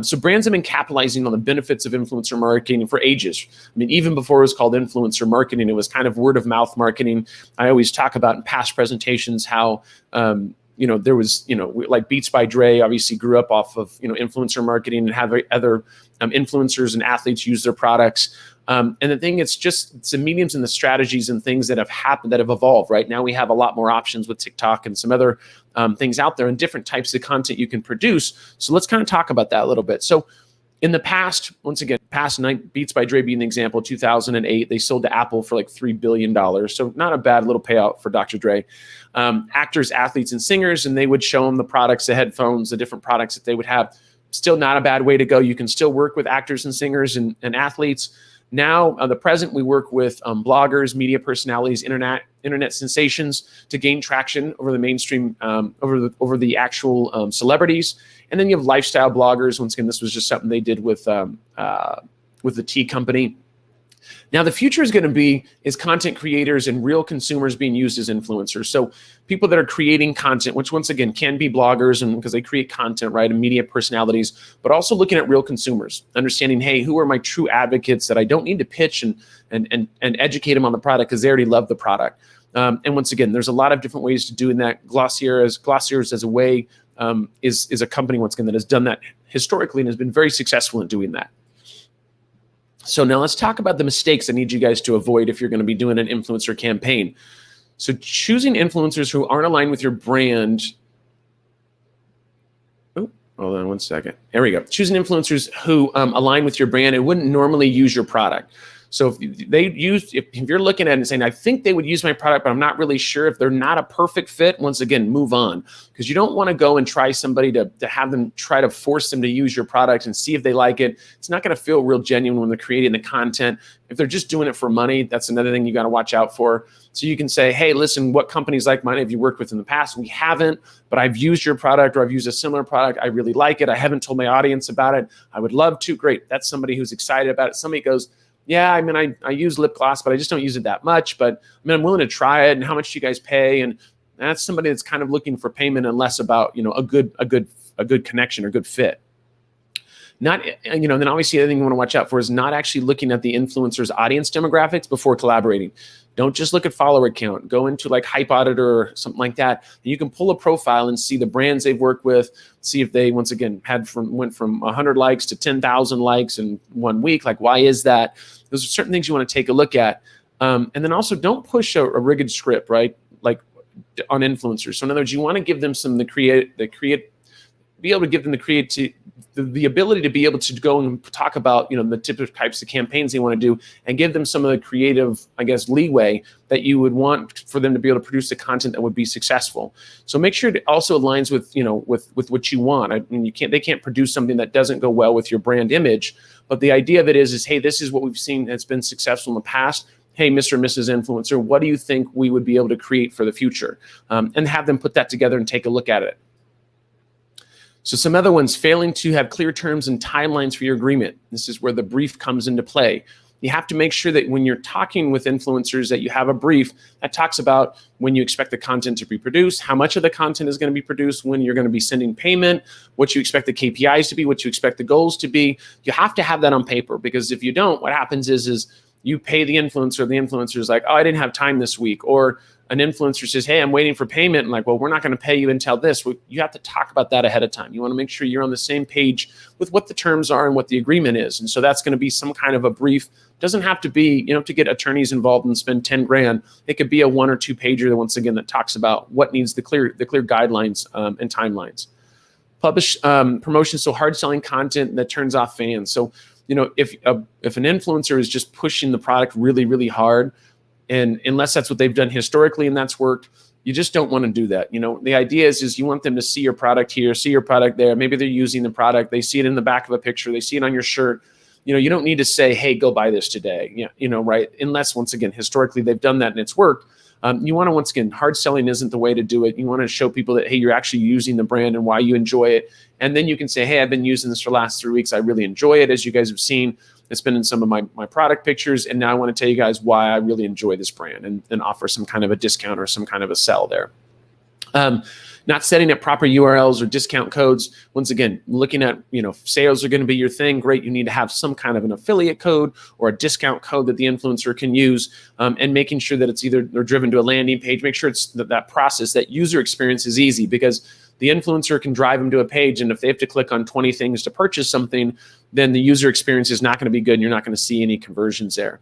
So brands have been capitalizing on the benefits of influencer marketing for ages. I mean, even before it was called influencer marketing, it was kind of word of mouth marketing. I always talk about in past presentations how, there was, like Beats by Dre obviously grew up off of, influencer marketing and have other influencers and athletes use their products. And the thing, it's the mediums and the strategies and things that have happened, that have evolved, right? Now we have a lot more options with TikTok and some other things out there and different types of content you can produce. So let's kind of talk about that a little bit. So in the past, once again, past night, Beats by Dre being the example, 2008, they sold to Apple for like $3 billion. So not a bad little payout for Dr. Dre. Actors, athletes, and singers, and they would show them the products, the headphones, the different products that they would have. Still not a bad way to go. You can still work with actors and singers and athletes. Now, the present, we work with bloggers, media personalities, internet sensations to gain traction over the mainstream, over the actual celebrities. And then you have lifestyle bloggers. Once again, this was just something they did with the tea company. Now, the future is content creators and real consumers being used as influencers. So people that are creating content, which once again can be bloggers, and because they create content, right, and media personalities, but also looking at real consumers, understanding, hey, who are my true advocates that I don't need to pitch and educate them on the product because they already love the product. And once again, there's a lot of different ways to doing that. Glossier's as a way is a company, once again, that has done that historically and has been very successful in doing that. So now let's talk about the mistakes I need you guys to avoid if you're going to be doing an influencer campaign. So choosing influencers who aren't aligned with your brand. Oh, hold on one second. There we go. Choosing influencers who align with your brand and wouldn't normally use your product. So if you're looking at it and saying, I think they would use my product, but I'm not really sure, if they're not a perfect fit, once again, move on. Because you don't want to go and try somebody to have them try to force them to use your product and see if they like it. It's not going to feel real genuine when they're creating the content. If they're just doing it for money, that's another thing you got to watch out for. So you can say, hey, listen, what companies like mine have you worked with in the past? We haven't, but I've used your product, or I've used a similar product. I really like it. I haven't told my audience about it. I would love to. Great. That's somebody who's excited about it. Somebody goes, yeah, I mean, I use lip gloss, but I just don't use it that much. But I mean, I'm willing to try it. And how much do you guys pay? And that's somebody that's kind of looking for payment and less about, a good connection or good fit. Not, then obviously the other thing you want to watch out for is not actually looking at the influencer's audience demographics before collaborating. Don't just look at follower count. Go into like Hype Auditor or something like that. And you can pull a profile and see the brands they've worked with, see if they, once again, went from 100 likes to 10,000 likes in 1 week. Like, why is that? Those are certain things you want to take a look at. And then also don't push a rigid script, right? Like on influencers. So in other words, you want to give them be able to give them the ability to be able to go and talk about, the typical types of campaigns they want to do, and give them some of the creative, leeway that you would want for them to be able to produce the content that would be successful. So make sure it also aligns with, with what you want. I mean, they can't produce something that doesn't go well with your brand image. But the idea of it is, hey, this is what we've seen that's been successful in the past. Hey, Mr. and Mrs. Influencer, what do you think we would be able to create for the future? And have them put that together and take a look at it. So some other ones, failing to have clear terms and timelines for your agreement. This is where the brief comes into play. You have to make sure that when you're talking with influencers that you have a brief that talks about when you expect the content to be produced, how much of the content is going to be produced, when you're going to be sending payment, what you expect the KPIs to be, what you expect the goals to be. You have to have that on paper, because if you don't, what happens is you pay the influencer is like, oh, I didn't have time this week. Or an influencer says, hey, I'm waiting for payment. And like, well, we're not going to pay you until this. You have to talk about that ahead of time. You want to make sure you're on the same page with what the terms are and what the agreement is. And so that's going to be some kind of a brief. Doesn't have to be, to get attorneys involved and spend 10 grand. It could be a 1 or 2 pager that, once again, that talks about what needs the clear guidelines and timelines. Publish promotion, so hard selling content that turns off fans. So, if an influencer is just pushing the product really, really hard, and unless that's what they've done historically and that's worked, you just don't want to do that. The idea is you want them to see your product here, see your product there. Maybe they're using the product. They see it in the back of a picture. They see it on your shirt. You don't need to say, hey, go buy this today. Right? Unless, once again, historically they've done that and it's worked. You want to, once again, hard selling isn't the way to do it. You want to show people that, hey, you're actually using the brand and why you enjoy it. And then you can say, hey, I've been using this for the last 3 weeks. I really enjoy it. As you guys have seen, it's been in some of my product pictures. And now I want to tell you guys why I really enjoy this brand, and offer some kind of a discount or some kind of a sell there. Not setting up proper URLs or discount codes. Once again, looking at, sales are going to be your thing. Great. You need to have some kind of an affiliate code or a discount code that the influencer can use, and making sure that it's either they're driven to a landing page. Make sure it's that process, that user experience is easy, because the influencer can drive them to a page, and if they have to click on 20 things to purchase something, then the user experience is not going to be good, and you're not going to see any conversions there.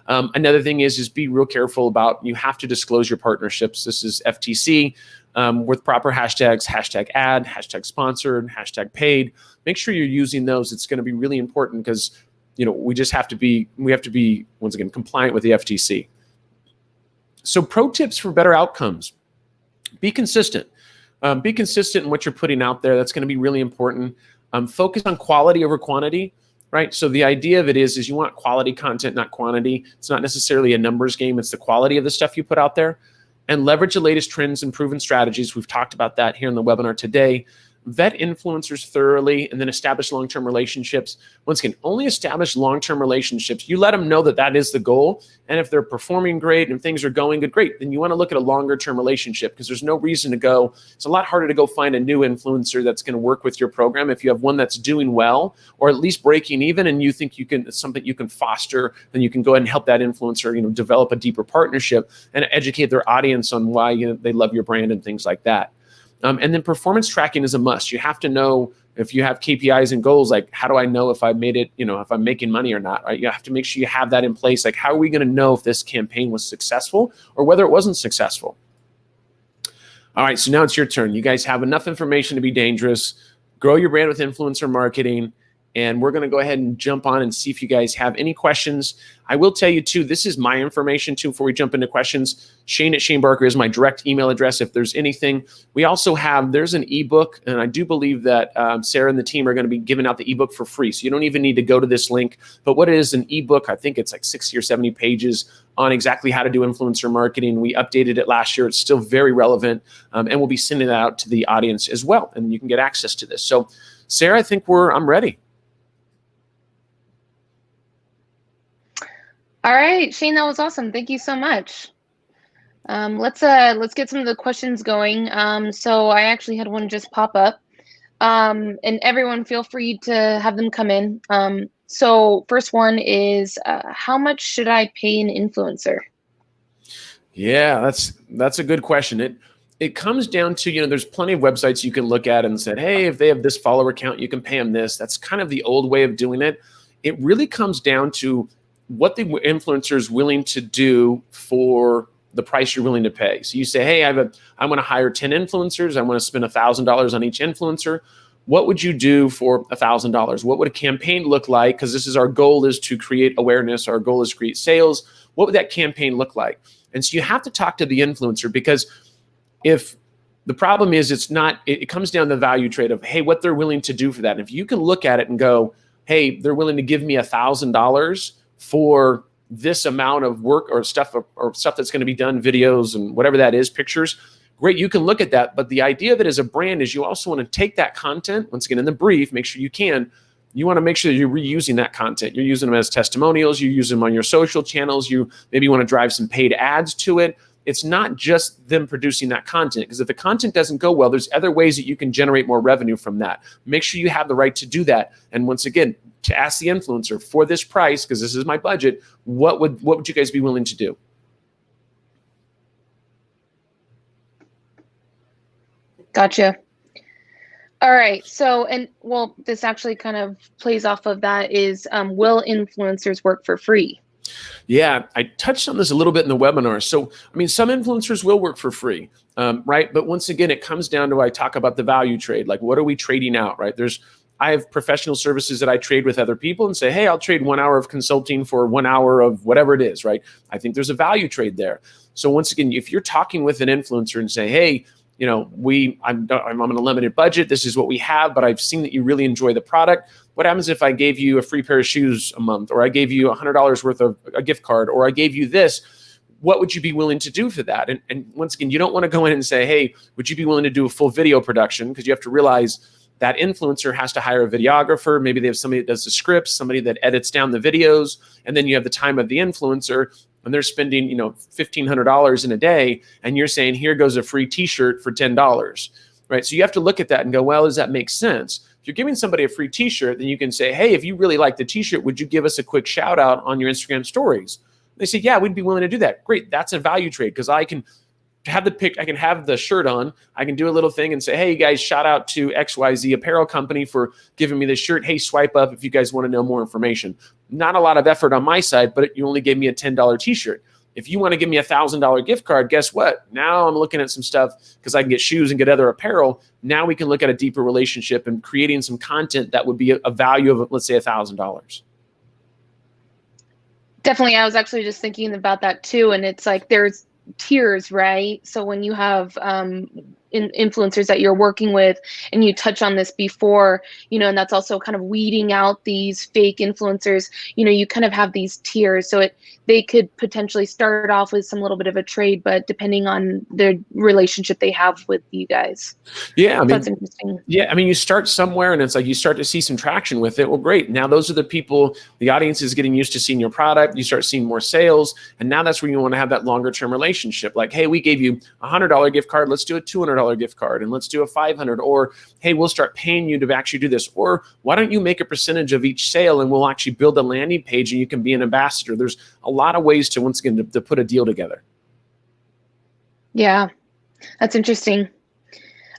Another thing is be real careful about, you have to disclose your partnerships. This is FTC, with proper hashtags, hashtag ad, hashtag sponsored, hashtag paid. Make sure you're using those. It's going to be really important, because we have to be once again compliant with the FTC. So pro tips for better outcomes: be consistent. Be consistent in what you're putting out there. That's going to be really important. Focus on quality over quantity. Right. So the idea of it is you want quality content, not quantity. It's not necessarily a numbers game. It's the quality of the stuff you put out there. And leverage the latest trends and proven strategies. We've talked about that here in the webinar today. Vet influencers thoroughly, and then establish long-term relationships. Once again, only establish long-term relationships. You let them know that is the goal. And if they're performing great and things are going good, great. Then you want to look at a longer-term relationship, because there's no reason to go. It's a lot harder to go find a new influencer that's going to work with your program if you have one that's doing well, or at least breaking even, and you think it's something you can foster. Then you can go ahead and help that influencer, develop a deeper partnership and educate their audience on why they love your brand and things like that. And then performance tracking is a must. You have to know, If you have KPIs and goals, like how do I know if I made it, if I'm making money or not, right? You have to make sure you have that in place. Like, how are we going to know if this campaign was successful or whether it wasn't successful? All right, so now it's your turn. You guys have enough information to be dangerous. Grow your brand with influencer marketing. And we're going to go ahead and jump on and see if you guys have any questions. I will tell you, too, this is my information, too, before we jump into questions. Shane@ShaneBarker is my direct email address if there's anything. We also there's an ebook, and I do believe that Sarah and the team are going to be giving out the ebook for free. So you don't even need to go to this link. But what it is, an ebook, I think it's like 60 or 70 pages on exactly how to do influencer marketing. We updated it last year. It's still very relevant, and we'll be sending that out to the audience as well, and you can get access to this. So, Sarah, I think I'm ready. All right, Shane, that was awesome. Thank you so much. Let's get some of the questions going. So I actually had one just pop up, and everyone feel free to have them come in. So first one is, how much should I pay an influencer? Yeah, that's a good question. It comes down to, there's plenty of websites you can look at and say, hey, if they have this follower count, you can pay them this. That's kind of the old way of doing it. It really comes down to what the influencer is willing to do for the price you're willing to pay. So you say, hey, I want to hire 10 influencers. I want to spend $1,000 on each influencer. What would you do for $1,000? What would a campaign look like? Because this is our goal, is to create awareness. Our goal is to create sales. What would that campaign look like? And so you have to talk to the influencer, because if the problem is, it comes down to the value trade of, hey, what they're willing to do for that. And if you can look at it and go, hey, they're willing to give me $1,000 for this amount of work or stuff that's going to be done, videos and whatever that is, pictures, great, you can look at that. But the idea of it as a brand is you also want to take that content, once again, in the brief, make sure you want to make sure that you're reusing that content. You're using them as testimonials, you use them on your social channels, you maybe want to drive some paid ads to it. It's not just them producing that content, because if the content doesn't go well, there's other ways that you can generate more revenue from that. Make sure you have the right to do that. And once again, to ask the influencer, for this price, because this is my budget, what would you guys be willing to do? Gotcha. All right. So, this actually kind of plays off of that is, will influencers work for free? Yeah, I touched on this a little bit in the webinar. So, some influencers will work for free, right? But once again, it comes down to, I talk about the value trade. Like, what are we trading out, right? I have professional services that I trade with other people and say, hey, I'll trade 1 hour of consulting for 1 hour of whatever it is, right? I think there's a value trade there. So once again, if you're talking with an influencer and say, hey, I'm on a limited budget, this is what we have, but I've seen that you really enjoy the product. What happens if I gave you a free pair of shoes a month, or I gave you $100 worth of a gift card, or I gave you this? What would you be willing to do for that? And once again, you don't want to go in and say, hey, would you be willing to do a full video production? Because you have to realize that influencer has to hire a videographer. Maybe they have somebody that does the scripts, somebody that edits down the videos, and then you have the time of the influencer, and they're spending, $1,500 in a day, and you're saying, here goes a free t-shirt for $10, right? So you have to look at that and go, well, does that make sense? If you're giving somebody a free t-shirt, then you can say, hey, if you really like the t-shirt, would you give us a quick shout out on your Instagram stories? They say, yeah, we'd be willing to do that. Great, that's a value trade, because I can have I can have the shirt on, I can do a little thing and say, hey, you guys, shout out to XYZ apparel company for giving me this shirt. Hey, swipe up if you guys want to know more information. Not a lot of effort on my side, but you only gave me a $10 t-shirt. If you want to give me a $1,000 gift card, guess what? Now I'm looking at some stuff, because I can get shoes and get other apparel. Now we can look at a deeper relationship and creating some content that would be a value of, let's say, $1,000. Definitely. I was actually just thinking about that too. And it's like, there's tiers, right? So when you have influencers that you're working with, and you touch on this before, and that's also kind of weeding out these fake influencers, you kind of have these tiers. So they could potentially start off with some little bit of a trade, but depending on the relationship they have with you guys. Yeah, that's interesting. Yeah, you start somewhere, and it's like you start to see some traction with it. Well, great. Now those are the people, the audience is getting used to seeing your product. You start seeing more sales, and now that's where you want to have that longer term relationship. Like, hey, we gave you a $100 gift card. Let's do a $200 gift card, and let's do a $500. Or, hey, we'll start paying you to actually do this. Or why don't you make a percentage of each sale, and we'll actually build a landing page, and you can be an ambassador. There's a lot of ways to, once again, to put a deal together. Yeah, that's interesting.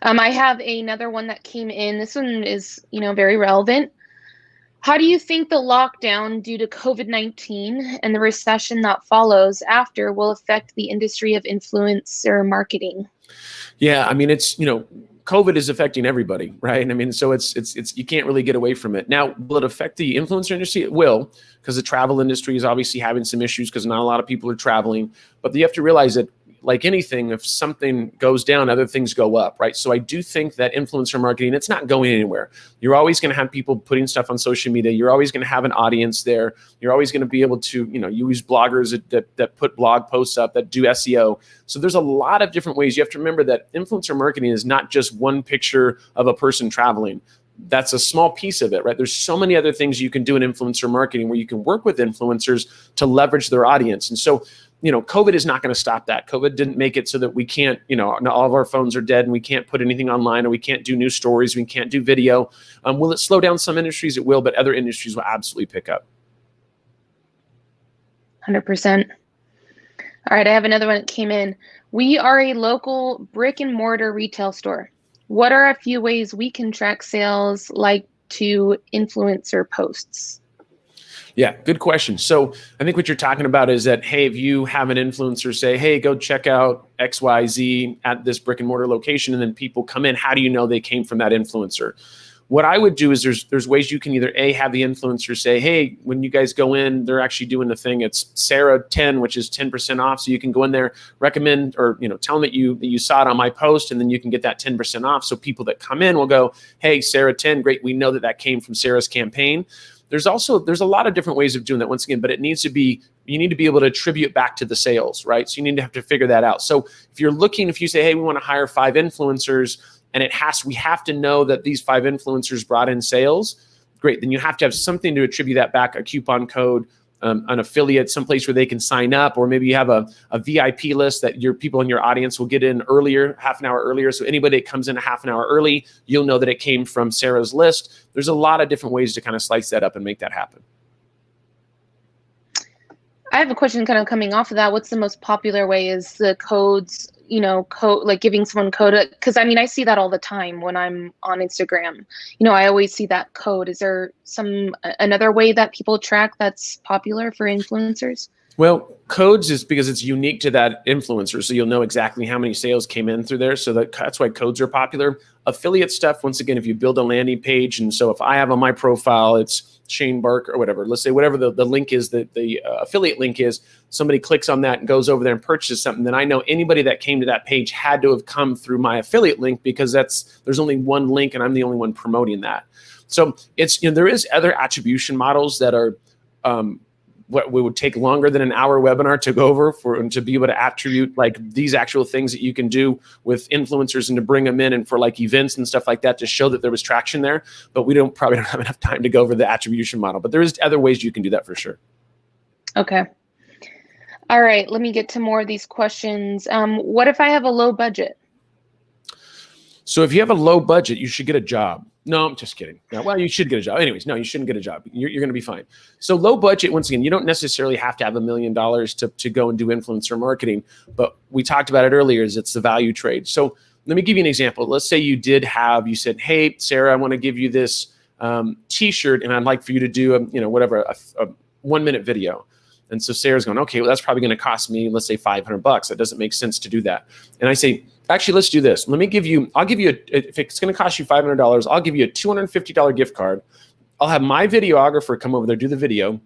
I have another one that came in. This one is, very relevant. How do you think the lockdown due to COVID-19 and the recession that follows after will affect the industry of influencer marketing? Yeah, I mean, COVID is affecting everybody, right? I mean, so it's you can't really get away from it. Now, will it affect the influencer industry? It will, because the travel industry is obviously having some issues because not a lot of people are traveling. But you have to realize that, like anything, if something goes down, other things go up, right? So I do think that influencer marketing, it's not going anywhere. You're always going to have people putting stuff on social media. You're always going to have an audience there. You're always going to be able to, use bloggers that put blog posts up, that do SEO. So there's a lot of different ways. You have to remember that influencer marketing is not just one picture of a person traveling. That's a small piece of it, right? There's so many other things you can do in influencer marketing where you can work with influencers to leverage their audience. And so, COVID is not going to stop that. COVID didn't make it so that we can't, all of our phones are dead and we can't put anything online, or we can't do news stories, we can't do video. Will it slow down some industries? It will, but other industries will absolutely pick up. 100%. All right, I have another one that came in. We are a local brick and mortar retail store. What are a few ways we can track sales, like to influencer posts? Yeah, good question. So I think what you're talking about is that, hey, if you have an influencer say, hey, go check out XYZ at this brick and mortar location, and then people come in, how do you know they came from that influencer? What I would do is there's ways you can either have the influencer say, hey, when you guys go in, they're actually doing the thing. It's Sarah 10, which is 10% off. So you can go in there, recommend, or tell them that you saw it on my post, and then you can get that 10% off. So people that come in will go, hey, Sarah 10, great. We know that came from Sarah's campaign. There's a lot of different ways of doing that, once again, but you need to be able to attribute back to the sales, right? So you need to have to figure that out. So if you say, hey, we want to hire 5 influencers, and we have to know that these 5 influencers brought in sales, great. Then you have to have something to attribute that back, a coupon code, an affiliate, someplace where they can sign up, or maybe you have a VIP list that your people in your audience will get in earlier, half an hour earlier. So anybody that comes in a half an hour early, you'll know that it came from Sarah's list. There's a lot of different ways to kind of slice that up and make that happen. I have a question kind of coming off of that. What's the most popular way? Is the codes, like giving someone code? Because I see that all the time when I'm on Instagram. I always see that code. Is there another way that people track that's popular for influencers? Well, codes is because it's unique to that influencer. So you'll know exactly how many sales came in through there. So that's why codes are popular. Affiliate stuff, once again, if you build a landing page, and so if I have on my profile, it's Shane Barker or whatever, let's say whatever the link is, the affiliate link is, somebody clicks on that and goes over there and purchases something, then I know anybody that came to that page had to have come through my affiliate link, because there's only one link and I'm the only one promoting that. So it's, there is other attribution models that are, what would take longer than an hour webinar to go over to be able to attribute like these actual things that you can do with influencers and to bring them in and for like events and stuff like that to show that there was traction there. But we probably don't have enough time to go over the attribution model, but there is other ways you can do that for sure. Okay. All right. Let me get to more of these questions. What if I have a low budget? So if you have a low budget, you should get a job. No, I'm just kidding. No, well, you should get a job. Anyways, no, you shouldn't get a job. You're going to be fine. So low budget, once again, you don't necessarily have to have $1 million to go and do influencer marketing. But we talked about it earlier, is it's the value trade. So let me give you an example. Let's say you said, hey, Sarah, I want to give you this T-shirt, and I'd like for you to do a 1-minute video. And so Sarah's going, okay, well, that's probably going to cost me, let's say $500. That doesn't make sense to do that. And I say, actually, let's do this. I'll give you, if it's going to cost you $500, I'll give you a $250 gift card. I'll have my videographer come over there, do the video.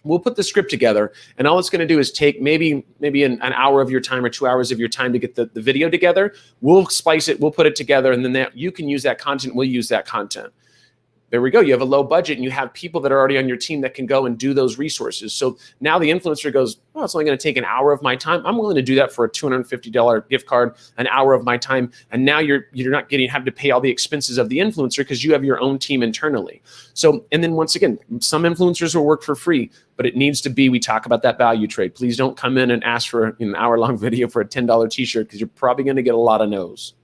We'll put the script together, and all it's going to do is take maybe an hour of your time or 2 hours of your time to get the video together. We'll splice it, we'll put it together, and then you can use that content, we'll use that content. There we go. You have a low budget and you have people that are already on your team that can go and do those resources. So now the influencer goes, oh, it's only going to take an hour of my time. I'm willing to do that for a $250 gift card, an hour of my time. And now you're not having to pay all the expenses of the influencer because you have your own team internally. So, and then once again, some influencers will work for free, but it needs to be, we talk about that value trade. Please don't come in and ask for an hour-long video for a $10 t-shirt, because you're probably going to get a lot of no's.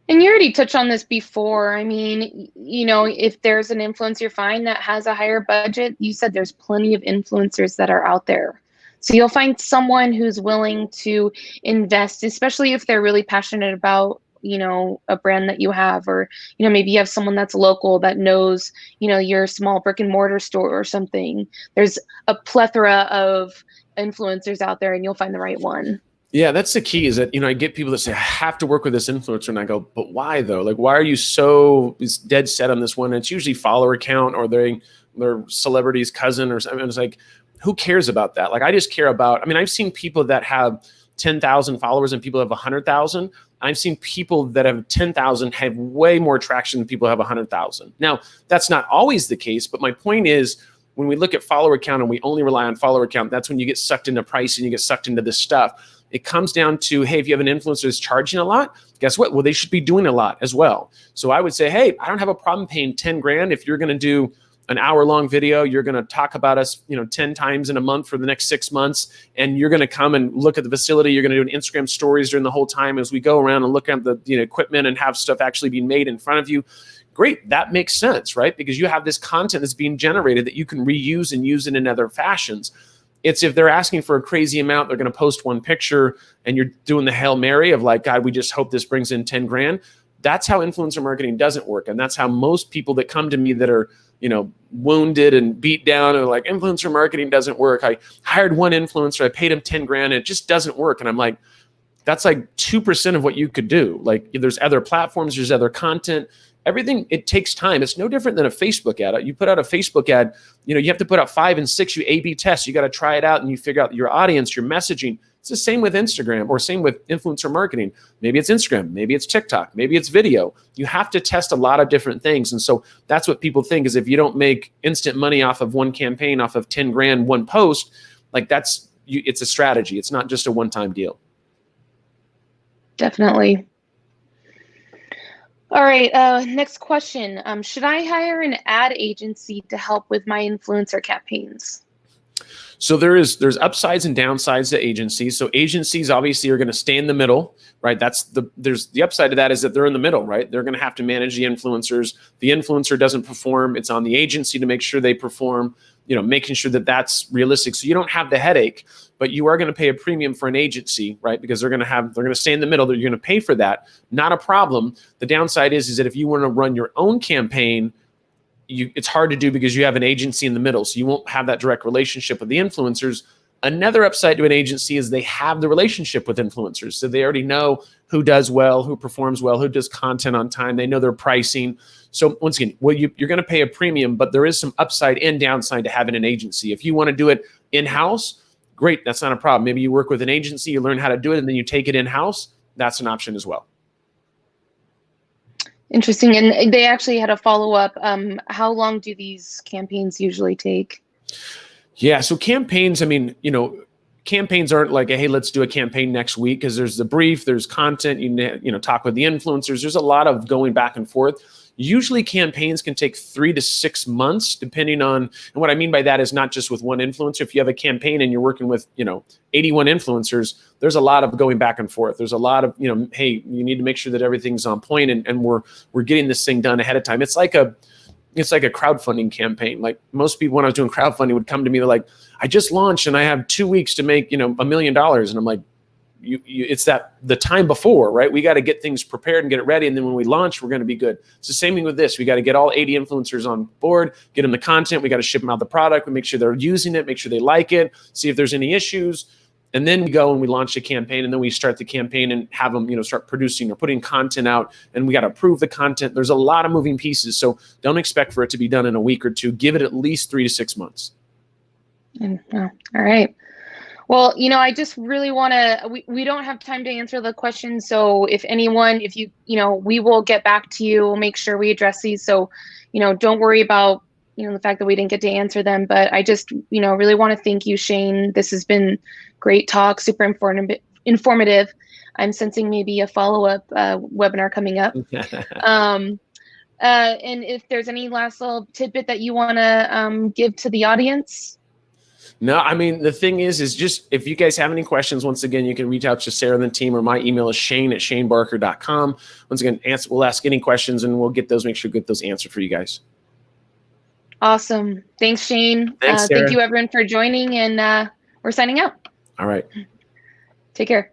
And you already touched on this before. If there's an influencer, fine, that has a higher budget, you said there's plenty of influencers that are out there. So you'll find someone who's willing to invest, especially if they're really passionate about a brand that you have, or, maybe you have someone that's local that knows, your small brick and mortar store or something. There's a plethora of influencers out there, and you'll find the right one. Yeah, that's the key, is that, I get people that say, I have to work with this influencer. And I go, but why though? Like, why are you so dead set on this one? And it's usually follower count, or their celebrity's cousin or something. It's like, who cares about that? Like, I just care about, I've seen people that have 10,000 followers and people have 100,000. I've seen people that have 10,000 have way more traction than people who have 100,000. Now, that's not always the case, but my point is, when we look at follower count and we only rely on follower count, that's when you get sucked into price and you get sucked into this stuff. It comes down to, hey, if you have an influencer that's charging a lot, guess what? Well, they should be doing a lot as well. So I would say, hey, I don't have a problem paying 10 grand. If you're going to do an hour-long video, you're going to talk about us, 10 times in a month for the next 6 months, and you're going to come and look at the facility. You're going to do an Instagram stories during the whole time as we go around and look at the equipment and have stuff actually being made in front of you. Great, that makes sense, right? Because you have this content that's being generated that you can reuse and use it in other fashions. It's if they're asking for a crazy amount, they're going to post one picture and you're doing the Hail Mary of like, God, we just hope this brings in 10 grand. That's how influencer marketing doesn't work. And that's how most people that come to me that are, wounded and beat down and like, influencer marketing doesn't work. I hired one influencer, I paid him 10 grand, and it just doesn't work. And I'm like, that's like 2% of what you could do. Like, there's other platforms, there's other content. Everything, it takes time. It's no different than a Facebook ad. You put out a Facebook ad, you have to put out 5 and 6, you A/B test. You got to try it out and you figure out your audience, your messaging. It's the same with Instagram, or same with influencer marketing. Maybe it's Instagram, maybe it's TikTok, maybe it's video. You have to test a lot of different things. And so that's what people think, is if you don't make instant money off of one campaign, off of 10 grand, one post, like it's a strategy. It's not just a one-time deal. Definitely. All right, next question. Should I hire an ad agency to help with my influencer campaigns? So there's upsides and downsides to agencies. So agencies obviously are going to stay in the middle, right? There's the upside to that is that they're in the middle, right? They're going to have to manage the influencers. The influencer doesn't perform. It's on the agency to make sure they perform, making sure that that's realistic. So you don't have the headache, but you are going to pay a premium for an agency, right? Because they're going to stay in the middle. You're going to pay for that. Not a problem. The downside is that if you want to run your own campaign, it's hard to do because you have an agency in the middle. So you won't have that direct relationship with the influencers. Another upside to an agency is they have the relationship with influencers. So they already know who does well, who performs well, who does content on time. They know their pricing. So once again, you're going to pay a premium, but there is some upside and downside to having an agency. If you want to do it in-house, great, that's not a problem. Maybe you work with an agency, you learn how to do it, and then you take it in-house. That's an option as well. Interesting. And they actually had a follow-up. How long do these campaigns usually take? Yeah, so campaigns, campaigns aren't like, hey, let's do a campaign next week, because there's the brief, there's content, you talk with the influencers. There's a lot of going back and forth. Usually campaigns can take 3 to 6 months, depending on, and what I mean by that is not just with one influencer. If you have a campaign and you're working with, 81 influencers, there's a lot of going back and forth. There's a lot of, hey, you need to make sure that everything's on point, and we're getting this thing done ahead of time. It's like a crowdfunding campaign. Like, most people, when I was doing crowdfunding, would come to me, they're like, I just launched and I have 2 weeks to make, $1 million. And I'm like, it's that the time before, right? We got to get things prepared and get it ready. And then when we launch, we're going to be good. It's the same thing with this. We got to get all 80 influencers on board, get them the content. We got to ship them out the product. We make sure they're using it, make sure they like it, see if there's any issues. And then we go and we launch a campaign, and then we start the campaign and have them, start producing or putting content out, and we got to approve the content. There's a lot of moving pieces. So don't expect for it to be done in a week or two. Give it at least 3 to 6 months. All right. Well, I just really want to, we don't have time to answer the questions. So if we will get back to you. We'll make sure we address these. So, don't worry about, the fact that we didn't get to answer them. But I just, really want to thank you, Shane. This has been great talk, super informative. I'm sensing maybe a follow-up webinar coming up. And if there's any last little tidbit that you want to give to the audience. No, the thing is just, if you guys have any questions, once again, you can reach out to Sarah and the team, or my email is shane@shanebarker.com. Once again, we'll ask any questions and we'll get those, make sure we get those answered for you guys. Awesome. Thanks, Shane. Thanks, Sarah. Thank you, everyone, for joining, and we're signing out. All right. Take care.